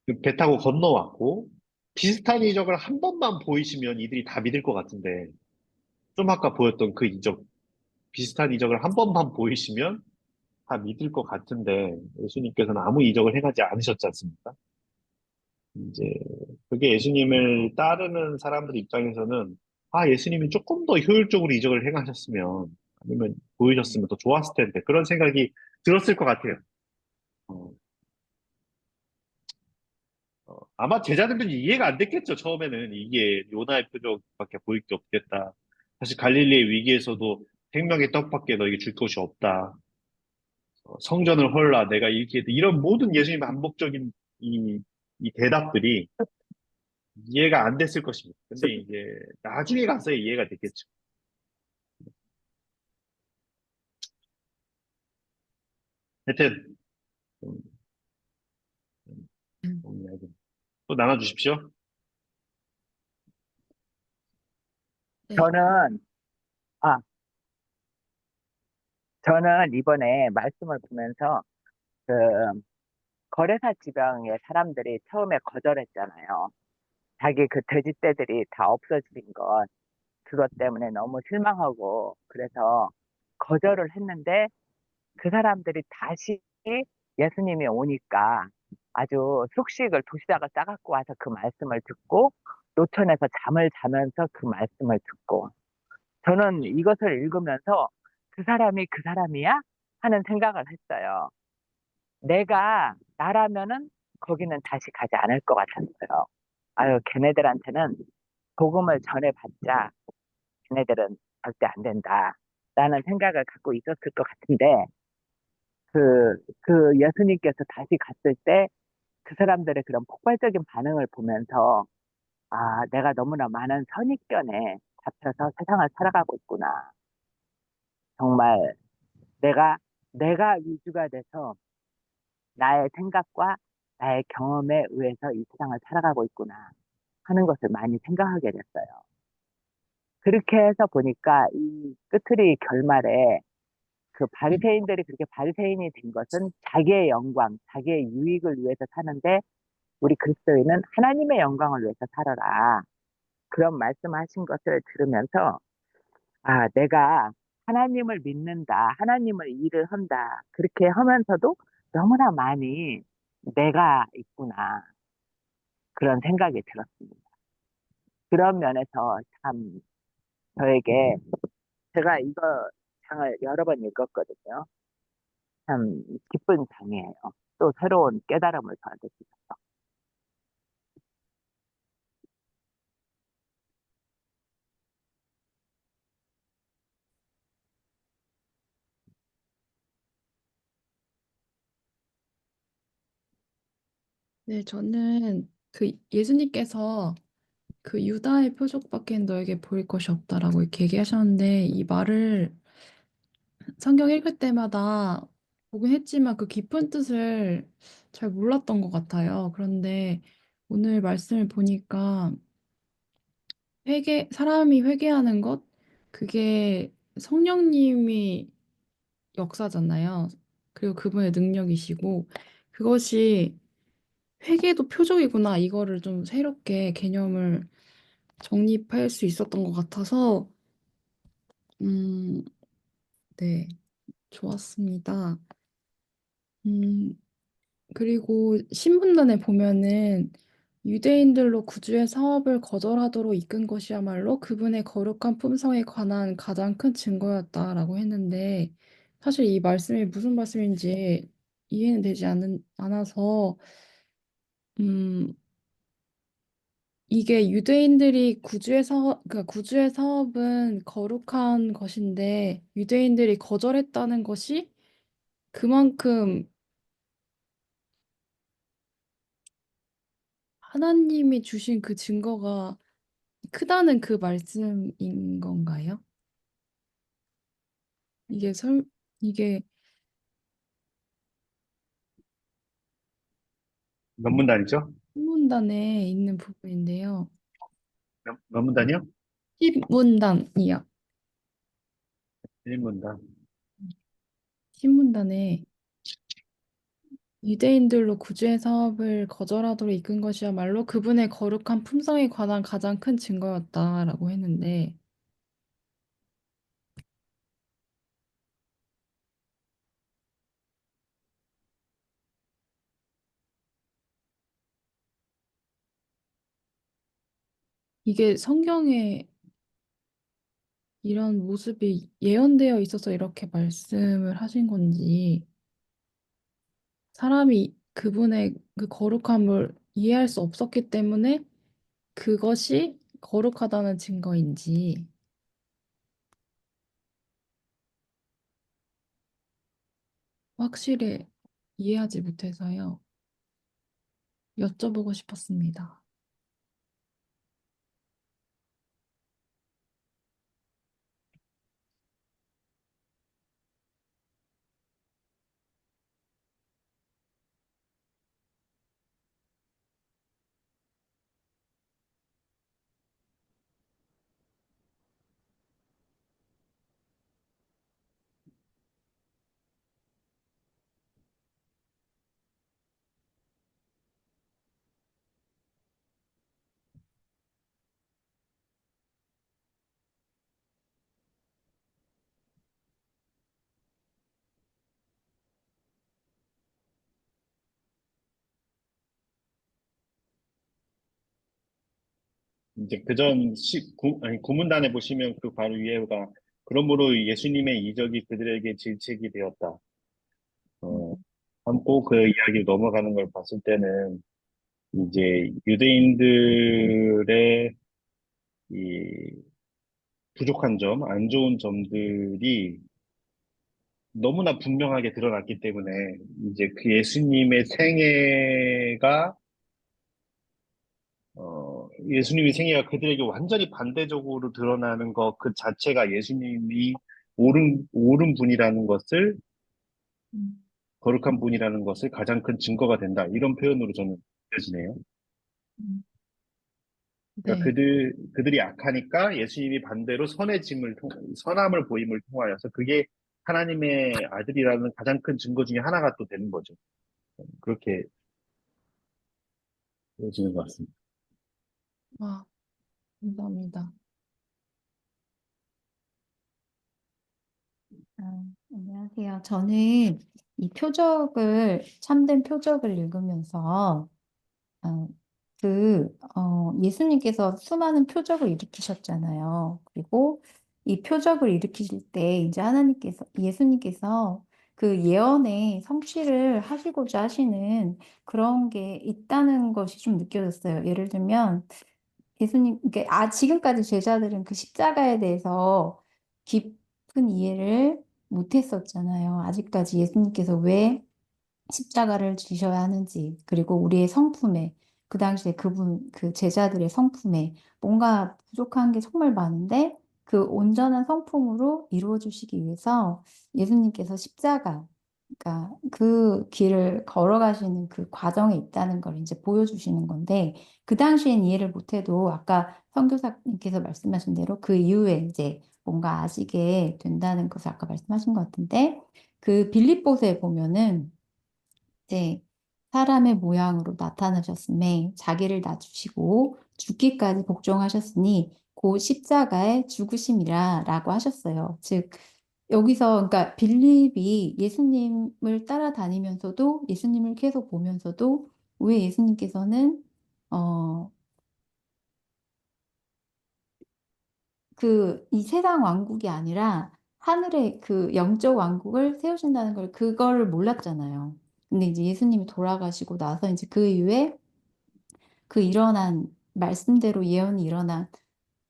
그배 타고 건너왔고 비슷한 이적을 한 번만 보이시면 이들이 다 믿을 것 같은데 좀 아까 보였던 그 이적, 비슷한 이적을 한 번만 보이시면 다 믿을 것 같은데 예수님께서는 아무 이적을 행하지 않으셨지 않습니까? 이제 그게 예수님을 따르는 사람들 입장에서는 예수님이 조금 더 효율적으로 이적을 행하셨으면 아니면 보여줬으면 더 좋았을 텐데 그런 생각이 들었을 것 같아요. 어, 아마 제자들은 이해가 안 됐겠죠. 처음에는 이게 요나의 표적밖에 보일 게 없겠다. 사실 갈릴리의 위기에서도 생명의 떡밖에 너에게 줄 것이 없다. 성전을 헐라 내가 이렇게 했다. 이런 모든 예수님의 반복적인 이 대답들이 이해가 안 됐을 것입니다. 근데 이제 나중에 가서 이해가 됐겠죠. 하여튼 음, 이야기 또 나눠주십시오. 저는, 아, 저는 이번에 말씀을 보면서 그 거레사 지방의 사람들이 처음에 거절했잖아요. 자기 그 돼지떼들이 다 없어진 것, 그것 때문에 너무 실망하고 그래서 거절을 했는데 그 사람들이 다시 예수님이 오니까 아주 숙식을 도시락을 싸갖고 와서 그 말씀을 듣고 노천에서 잠을 자면서 그 말씀을 듣고 저는 이것을 읽으면서 그 사람이 그 사람이야? 하는 생각을 했어요. 나라면은 거기는 다시 가지 않을 것 같았어요. 아유, 걔네들한테는 복음을 전해봤자 걔네들은 절대 안 된다. 라는 생각을 갖고 있었을 것 같은데, 그 예수님께서 다시 갔을 때 그 사람들의 그런 폭발적인 반응을 보면서, 아, 내가 너무나 많은 선입견에 잡혀서 세상을 살아가고 있구나. 정말 내가, 내가 위주가 돼서 나의 생각과 나의 경험에 의해서 이 세상을 살아가고 있구나 하는 것을 많이 생각하게 됐어요. 그렇게 해서 보니까 이 끄트리 결말에 그 바리새인들이 그렇게 바리새인이 된 것은 자기의 영광, 자기의 유익을 위해서 사는데 우리 그리스도인은 하나님의 영광을 위해서 살아라. 그런 말씀하신 것을 들으면서 아, 내가 하나님을 믿는다. 하나님을 일을 한다. 그렇게 하면서도 너무나 많이 내가 있구나. 그런 생각이 들었습니다. 그런 면에서 참 저에게 제가 이거 장을 여러 번 읽었거든요. 참 기쁜 장이에요. 또 새로운 깨달음을 저한테 주셔서. 네, 저는 그 예수님께서 그 유다의 표적밖엔 너에게 보일 것이 없다라고 이렇게 얘기하셨는데 이 말을 성경 읽을 때마다 보긴 했지만 그 깊은 뜻을 잘 몰랐던 것 같아요. 그런데 오늘 말씀을 보니까 사람이 회개하는 것, 그게 성령님이 역사잖아요. 그리고 그분의 능력이시고 그것이 회개도 표적이구나. 이거를 좀 새롭게 개념을 정립할 수 있었던 것 같아서 음, 네, 좋았습니다. 음, 그리고 신문단에 보면은 유대인들로 구주의 사업을 거절하도록 이끈 것이야말로 그분의 거룩한 품성에 관한 가장 큰 증거였다라고 했는데 사실 이 말씀이 무슨 말씀인지 이해는 되지 않아서 음, 이게 유대인들이 그러니까 구주의 사업은 거룩한 것인데 유대인들이 거절했다는 것이 그만큼 하나님이 주신 그 증거가 크다는 그 말씀인 건가요? 이게 이게 몇 문단이죠? 신문단에 있는 부분인데요. 몇 문단이요? 신문단이요. 1문단. 신문단에 유대인들로 구주의 사업을 거절하도록 이끈 것이야말로 그분의 거룩한 품성에 관한 가장 큰 증거였다라고 했는데 이게 성경에 이런 모습이 예언되어 있어서 이렇게 말씀을 하신 건지 사람이 그분의 그 거룩함을 이해할 수 없었기 때문에 그것이 거룩하다는 증거인지 확실히 이해하지 못해서요. 여쭤보고 싶었습니다. 이제 그전 아니, 구문단에 보시면 그 바로 위에가 그러므로 예수님의 이적이 그들에게 질책이 되었다. 어, 참고 그 이야기 넘어가는 걸 봤을 때는 이제 유대인들의 이 부족한 점, 안 좋은 점들이 너무나 분명하게 드러났기 때문에 이제 그 예수님의 생애가 예수님의 생애가 그들에게 완전히 반대적으로 드러나는 것 그 자체가 예수님이 옳은 분이라는 것을, 음. 거룩한 분이라는 것을 가장 큰 증거가 된다. 이런 표현으로 저는 느껴지네요. 음. 그러니까 네. 그들이 악하니까 예수님이 반대로 선함을 보임을 통하여서 그게 하나님의 아들이라는 가장 큰 증거 중에 하나가 또 되는 거죠. 그렇게 보여지는 것 같습니다. 와, 감사합니다. 안녕하세요. 저는 이 표적을, 참된 표적을 읽으면서, 어, 예수님께서 수많은 표적을 일으키셨잖아요. 그리고 이 표적을 일으키실 때, 이제 예수님께서 그 예언의 성취를 하시고자 하시는 그런 게 있다는 것이 좀 느껴졌어요. 예를 들면, 지금까지 제자들은 그 십자가에 대해서 깊은 이해를 못 했었잖아요. 아직까지 예수님께서 왜 십자가를 지셔야 하는지, 그리고 우리의 성품에, 그 당시에 그 제자들의 성품에 뭔가 부족한 게 정말 많은데, 그 온전한 성품으로 이루어 주시기 위해서 예수님께서 그러니까 그 길을 걸어가시는 그 과정에 있다는 걸 이제 보여주시는 건데, 그 당시엔 이해를 못해도 아까 선교사님께서 말씀하신 대로 그 이후에 이제 뭔가 아시게 된다는 것을 아까 말씀하신 것 같은데, 그 빌립보서에 보면은 이제 사람의 모양으로 나타나셨음에 자기를 낮추시고 죽기까지 복종하셨으니 곧 십자가의 죽으심이라라고 하셨어요. 즉 여기서 그러니까 빌립이 예수님을 따라다니면서도 예수님을 계속 보면서도 왜 예수님께서는 어 이 세상 왕국이 아니라 하늘의 그 영적 왕국을 세우신다는 걸 그거를 몰랐잖아요. 근데 이제 예수님이 돌아가시고 나서 이제 그 이후에 그 일어난 말씀대로 예언이 일어난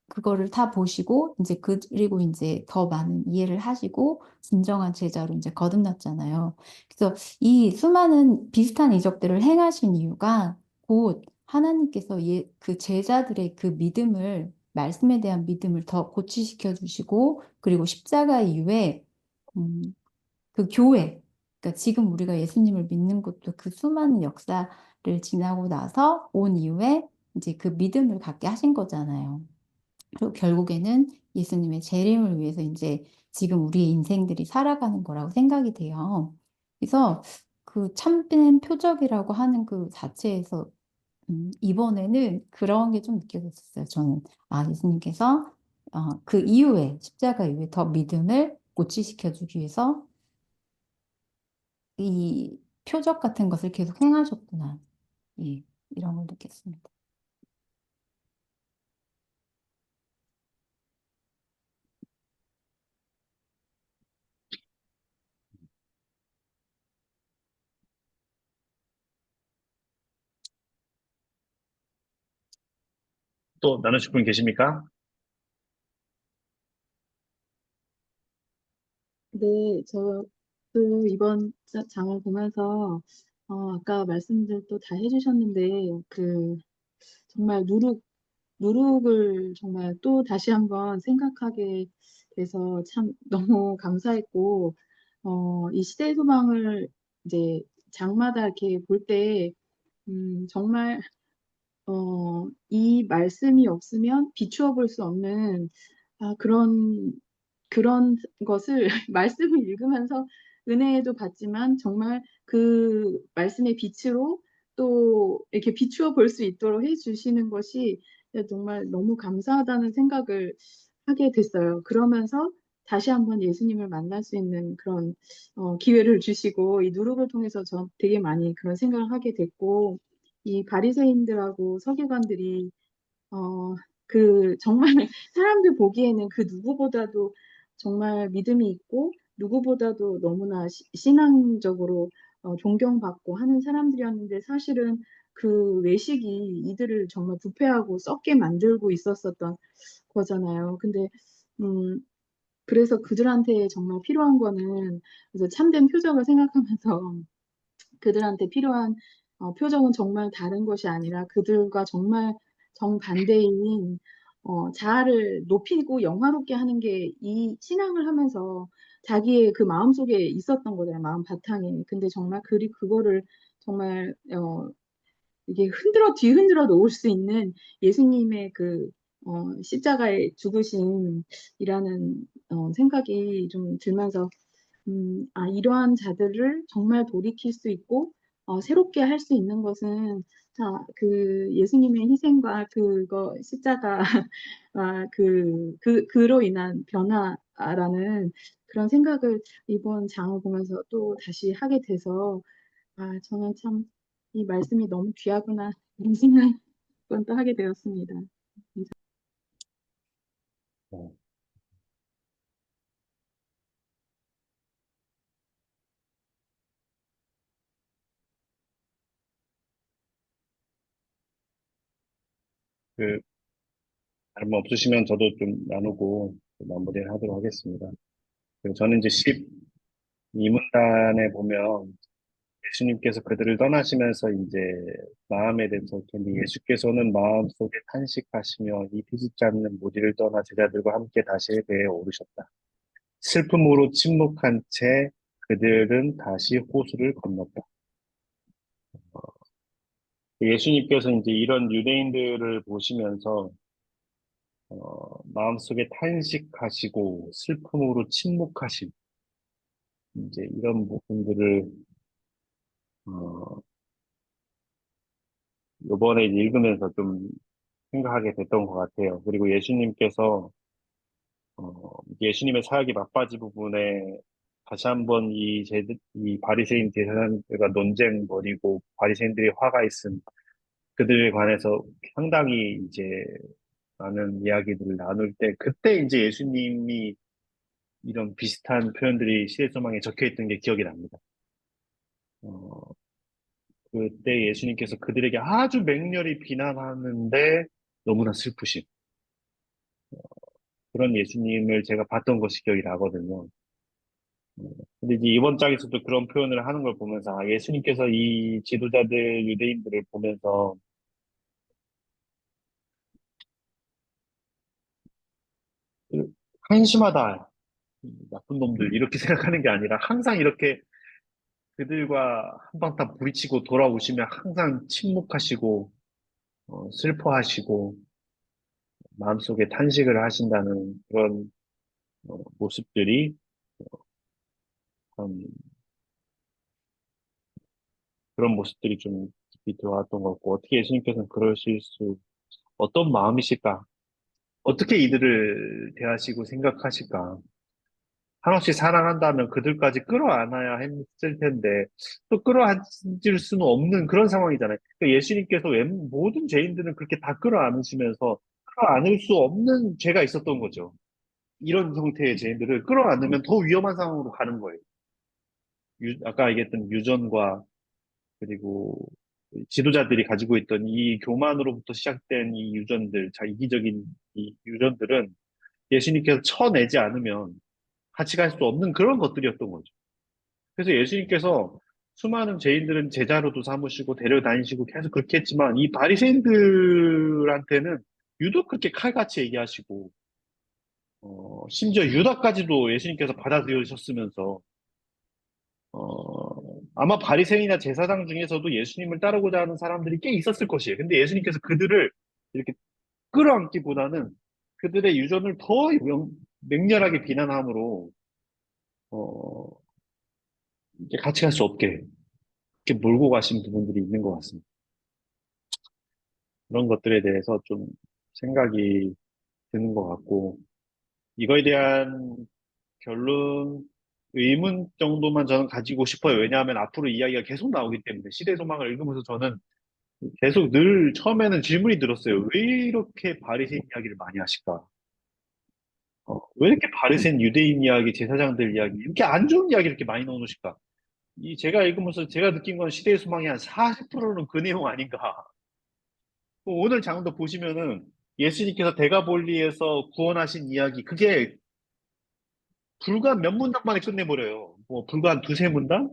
그거를 다 보시고 이제 그리고 이제 더 많은 이해를 하시고 진정한 제자로 이제 거듭났잖아요. 그래서 이 수많은 비슷한 이적들을 행하신 이유가 곧 하나님께서 그 제자들의 그 믿음을 말씀에 대한 믿음을 더 고취시켜 주시고 그리고 십자가 이후에 음, 그 교회 그러니까 지금 우리가 예수님을 믿는 것도 그 수많은 역사를 지나고 나서 온 이후에 이제 그 믿음을 갖게 하신 거잖아요. 그리고 결국에는 예수님의 재림을 위해서 이제 지금 우리의 인생들이 살아가는 거라고 생각이 돼요. 그래서 그 참된 표적이라고 하는 그 자체에서 이번에는 그런 게 좀 느껴졌어요. 저는 예수님께서 그 이후에 십자가 이후에 더 믿음을 고취시켜 주기 위해서 이 표적 같은 것을 계속 행하셨구나. 예, 이런 걸 느꼈습니다. 또 나누실 분 계십니까? 네, 저도 이번 장을 보면서 아까 말씀들 또 다 해주셨는데 정말 누룩을 정말 또 다시 한번 생각하게 돼서 참 너무 감사했고 이 시대의 소망을 이제 장마다 이렇게 볼 때 정말 이 말씀이 없으면 비추어 볼 수 없는 그런 것을 말씀을 읽으면서 은혜도 받지만 정말 그 말씀의 빛으로 또 이렇게 비추어 볼 수 있도록 해 주시는 것이 정말 너무 감사하다는 생각을 하게 됐어요. 그러면서 다시 한번 예수님을 만날 수 있는 그런 기회를 주시고 이 누룩을 통해서 저 되게 많이 그런 생각을 하게 됐고 이 바리새인들하고 서기관들이 정말 사람들 보기에는 그 누구보다도 정말 믿음이 있고 누구보다도 너무나 신앙적으로 존경받고 하는 사람들이었는데 사실은 그 외식이 이들을 정말 부패하고 썩게 만들고 있었었던 거잖아요. 근데 그래서 그들한테 정말 필요한 거는 그래서 참된 표적을 생각하면서 그들한테 필요한 표적은 정말 다른 것이 아니라 그들과 정말 정반대인 자아를 높이고 영화롭게 하는 게 이 신앙을 하면서 자기의 그 마음속에 있었던 거잖아요. 마음 바탕에. 근데 정말 그거를 정말 이게 뒤흔들어 놓을 수 있는 예수님의 그 십자가의 죽으심이라는 생각이 좀 들면서 이러한 자들을 정말 돌이킬 수 있고 새롭게 할 수 있는 것은 그 예수님의 희생과 그거 십자가 그로 인한 변화라는 그런 생각을 이번 장을 보면서 또 다시 하게 돼서 저는 참 이 말씀이 너무 귀하구나 이런 생각을 또 하게 되었습니다. 어, 그 다른 거 없으시면 저도 좀 나누고 마무리를 하도록 하겠습니다. 저는 이제 12문단에 보면 예수님께서 그들을 떠나시면서 이제 마음에 대해서 근데 예수께서는 마음속에 탄식하시며 이 뒤집지 않는 무리를 떠나 제자들과 함께 다시 배에 오르셨다. 슬픔으로 침묵한 채 그들은 다시 호수를 건넜다. 예수님께서 이제 이런 유대인들을 보시면서 마음속에 탄식하시고 슬픔으로 침묵하신 이제 이런 부분들을 어, 이번에 이제 읽으면서 좀 생각하게 됐던 것 같아요. 그리고 예수님께서 예수님의 사역이 막바지 부분에 다시 한번 이 바리새인 제사장들과 논쟁 벌이고 바리새인들이 화가 있음 그들에 관해서 상당히 이제 많은 이야기들을 나눌 때 그때 이제 예수님이 이런 비슷한 표현들이 시대소망에 적혀 있던 게 기억이 납니다. 어, 그때 예수님께서 그들에게 아주 맹렬히 비난하는데 너무나 슬프신 그런 예수님을 제가 봤던 것이 기억이 나거든요. 근데 이제 이번 장에서도 그런 표현을 하는 걸 보면서 예수님께서 이 지도자들 유대인들을 보면서 한심하다, 이 나쁜 놈들 이렇게 생각하는 게 아니라 항상 이렇게 그들과 한바탕 부딪히고 돌아오시면 항상 침묵하시고 슬퍼하시고 마음속에 탄식을 하신다는 그런 모습들이 참 그런 모습들이 좀 깊이 들어왔던 것 같고 어떻게 예수님께서는 그러실 수 어떤 마음이실까? 어떻게 이들을 대하시고 생각하실까? 한없이 사랑한다면 그들까지 끌어안아야 했을 텐데 또 끌어안을 수는 없는 그런 상황이잖아요. 그러니까 예수님께서 모든 죄인들은 그렇게 다 끌어안으시면서 끌어안을 수 없는 죄가 있었던 거죠. 이런 형태의 죄인들을 끌어안으면 더 위험한 상황으로 가는 거예요. 아까 얘기했던 유전과 그리고 지도자들이 가지고 있던 이 교만으로부터 시작된 이 유전들, 이기적인 이 유전들은 예수님께서 쳐내지 않으면 같이 갈 수 없는 그런 것들이었던 거죠. 그래서 예수님께서 수많은 죄인들은 제자로도 삼으시고 데려다니시고 계속 그렇게 했지만 이 바리새인들한테는 유독 그렇게 칼같이 얘기하시고 심지어 유다까지도 예수님께서 받아들여주셨으면서 아마 바리새인이나 제사장 중에서도 예수님을 따르고자 하는 사람들이 꽤 있었을 것이에요. 근데 예수님께서 그들을 이렇게 끌어안기보다는 그들의 유전을 더 맹렬하게 비난함으로 어, 이제 같이 갈 수 없게 이렇게 몰고 가신 부분들이 있는 것 같습니다. 그런 것들에 대해서 좀 생각이 드는 것 같고 이거에 대한 결론, 의문 정도만 저는 가지고 싶어요. 왜냐하면 앞으로 이야기가 계속 나오기 때문에 시대 소망을 읽으면서 저는 계속 늘 처음에는 질문이 들었어요. 왜 이렇게 바리새인 이야기를 많이 하실까? 왜 이렇게 바리새인 유대인 이야기, 제사장들 이야기, 이렇게 안 좋은 이야기 이렇게 많이 넣어놓으실까? 제가 읽으면서 제가 느낀 건 시대의 소망이 한 40%는 그 내용 아닌가. 오늘 장도 보시면은 예수님께서 대가볼리에서 구원하신 이야기, 그게 불과 몇 문단 만에 끝내버려요. 뭐, 불과 한 두세 문단?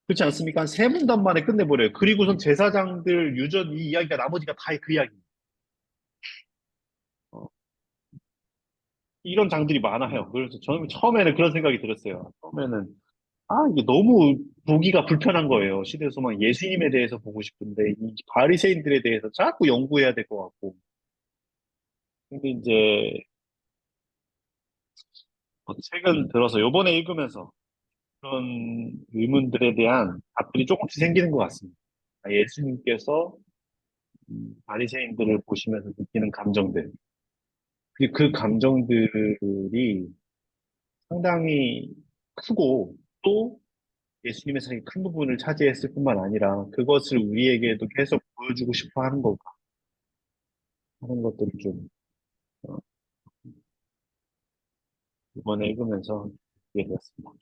그렇지 않습니까? 한 세 문단 만에 끝내버려요. 그리고선 제사장들, 유전, 이 이야기가 나머지가 다 그 이야기. 어, 이런 장들이 많아요. 그래서 저는 처음에는 그런 생각이 들었어요. 처음에는, 이게 너무 보기가 불편한 거예요. 시대소망 예수님에 대해서 보고 싶은데, 이 바리새인들에 대해서 자꾸 연구해야 될 것 같고. 근데 이제, 최근 들어서 요번에 읽으면서 그런 의문들에 대한 답들이 조금씩 생기는 것 같습니다. 예수님께서 바리새인들을 보시면서 느끼는 감정들, 그리고 그 감정들이 상당히 크고 또 예수님의 삶이 큰 부분을 차지했을 뿐만 아니라 그것을 우리에게도 계속 보여주고 싶어 하는 건가 하는 것들을 좀 어, 이번에 읽으면서 느끼게 되었습니다.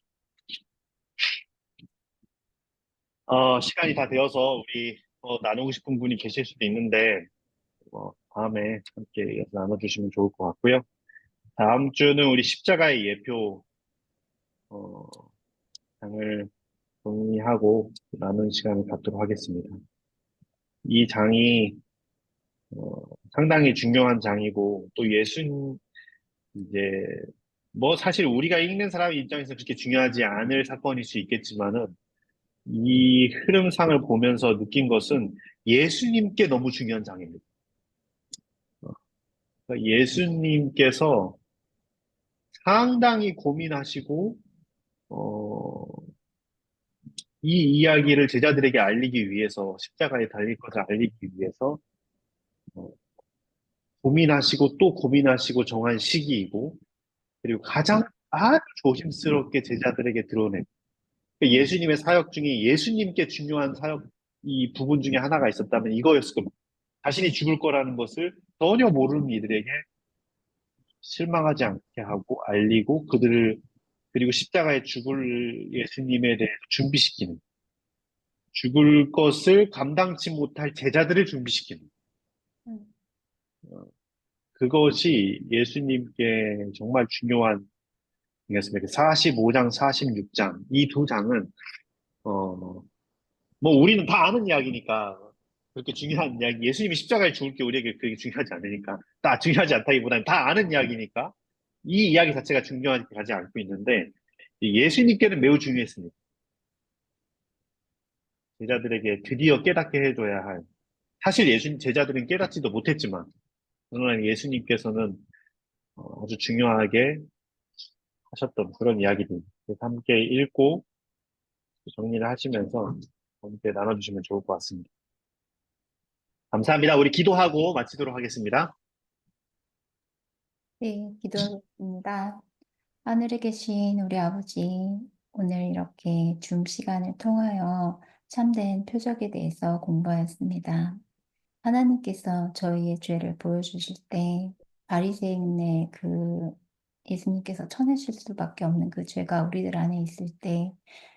시간이 다 되어서 우리 나누고 싶은 분이 계실 수도 있는데 다음에 함께 이어서 나눠주시면 좋을 것 같고요. 다음 주는 우리 십자가의 예표 어, 장을 정리하고 나눈 시간을 갖도록 하겠습니다. 이 장이 상당히 중요한 장이고 또 이제 뭐 사실 우리가 읽는 사람 입장에서 그렇게 중요하지 않을 사건일 수 있겠지만은 이 흐름상을 보면서 느낀 것은 예수님께 너무 중요한 장입니다. 그러니까 예수님께서 상당히 고민하시고 어, 이 이야기를 제자들에게 알리기 위해서 십자가에 달릴 것을 알리기 위해서 어, 고민하시고 또 고민하시고 정한 시기이고 그리고 가장 아주 조심스럽게 제자들에게 드러낸 그러니까 예수님의 사역 중에 예수님께 중요한 사역 이 부분 중에 하나가 있었다면 이거였을 겁니다. 자신이 죽을 거라는 것을 전혀 모르는 이들에게 실망하지 않게 하고 알리고 그리고 십자가에 죽을 예수님에 대해서 준비시키는 죽을 것을 감당치 못할 제자들을 준비시키는 어, 그것이 예수님께 정말 중요한 이었습니다. 45장, 46장 이 두 장은 뭐 우리는 다 아는 이야기니까 그렇게 중요한 이야기 예수님이 십자가에 죽을 게 우리에게 그게 중요하지 않으니까 다 중요하지 않다기보다는 다 아는 이야기니까 이 이야기 자체가 중요하지 않고 있는데 예수님께는 매우 중요했습니다. 제자들에게 드디어 깨닫게 해줘야 할 사실 제자들은 깨닫지도 못했지만 그러나 예수님께서는 아주 중요하게 하셨던 그런 이야기들 함께 읽고 정리를 하시면서 함께 나눠주시면 좋을 것 같습니다. 감사합니다. 우리 기도하고 마치도록 하겠습니다. 네, 기도하겠습니다. 하늘에 계신 우리 아버지, 오늘 이렇게 줌 시간을 통하여 참된 표적에 대해서 공부하였습니다. 하나님께서 저희의 죄를 보여주실 때 바리새인의 예수님께서 쳐내실 수밖에 없는 그 죄가 우리들 안에 있을 때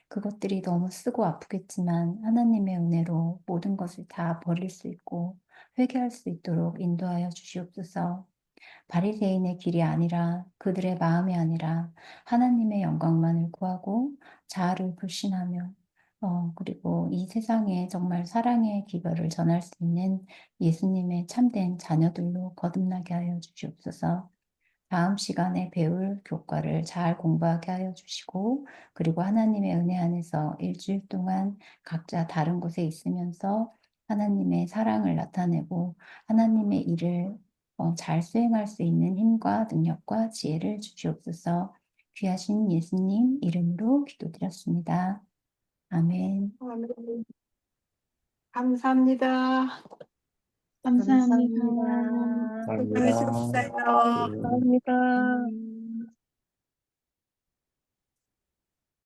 그것들이 너무 쓰고 아프겠지만 하나님의 은혜로 모든 것을 다 버릴 수 있고 회개할 수 있도록 인도하여 주시옵소서. 바리새인의 길이 아니라 그들의 마음이 아니라 하나님의 영광만을 구하고 자아를 불신하며 그리고 이 세상에 정말 사랑의 기별을 전할 수 있는 예수님의 참된 자녀들로 거듭나게 하여 주시옵소서. 다음 시간에 배울 교과를 잘 공부하게 하여 주시고 그리고 하나님의 은혜 안에서 일주일 동안 각자 다른 곳에 있으면서 하나님의 사랑을 나타내고 하나님의 일을 잘 수행할 수 있는 힘과 능력과 지혜를 주시옵소서. 귀하신 예수님 이름으로 기도드렸습니다. 아멘. 감사합니다. 감사합니다. 감사합니다. 감사합니다. 수고하셨어요. 네. 감사합니다.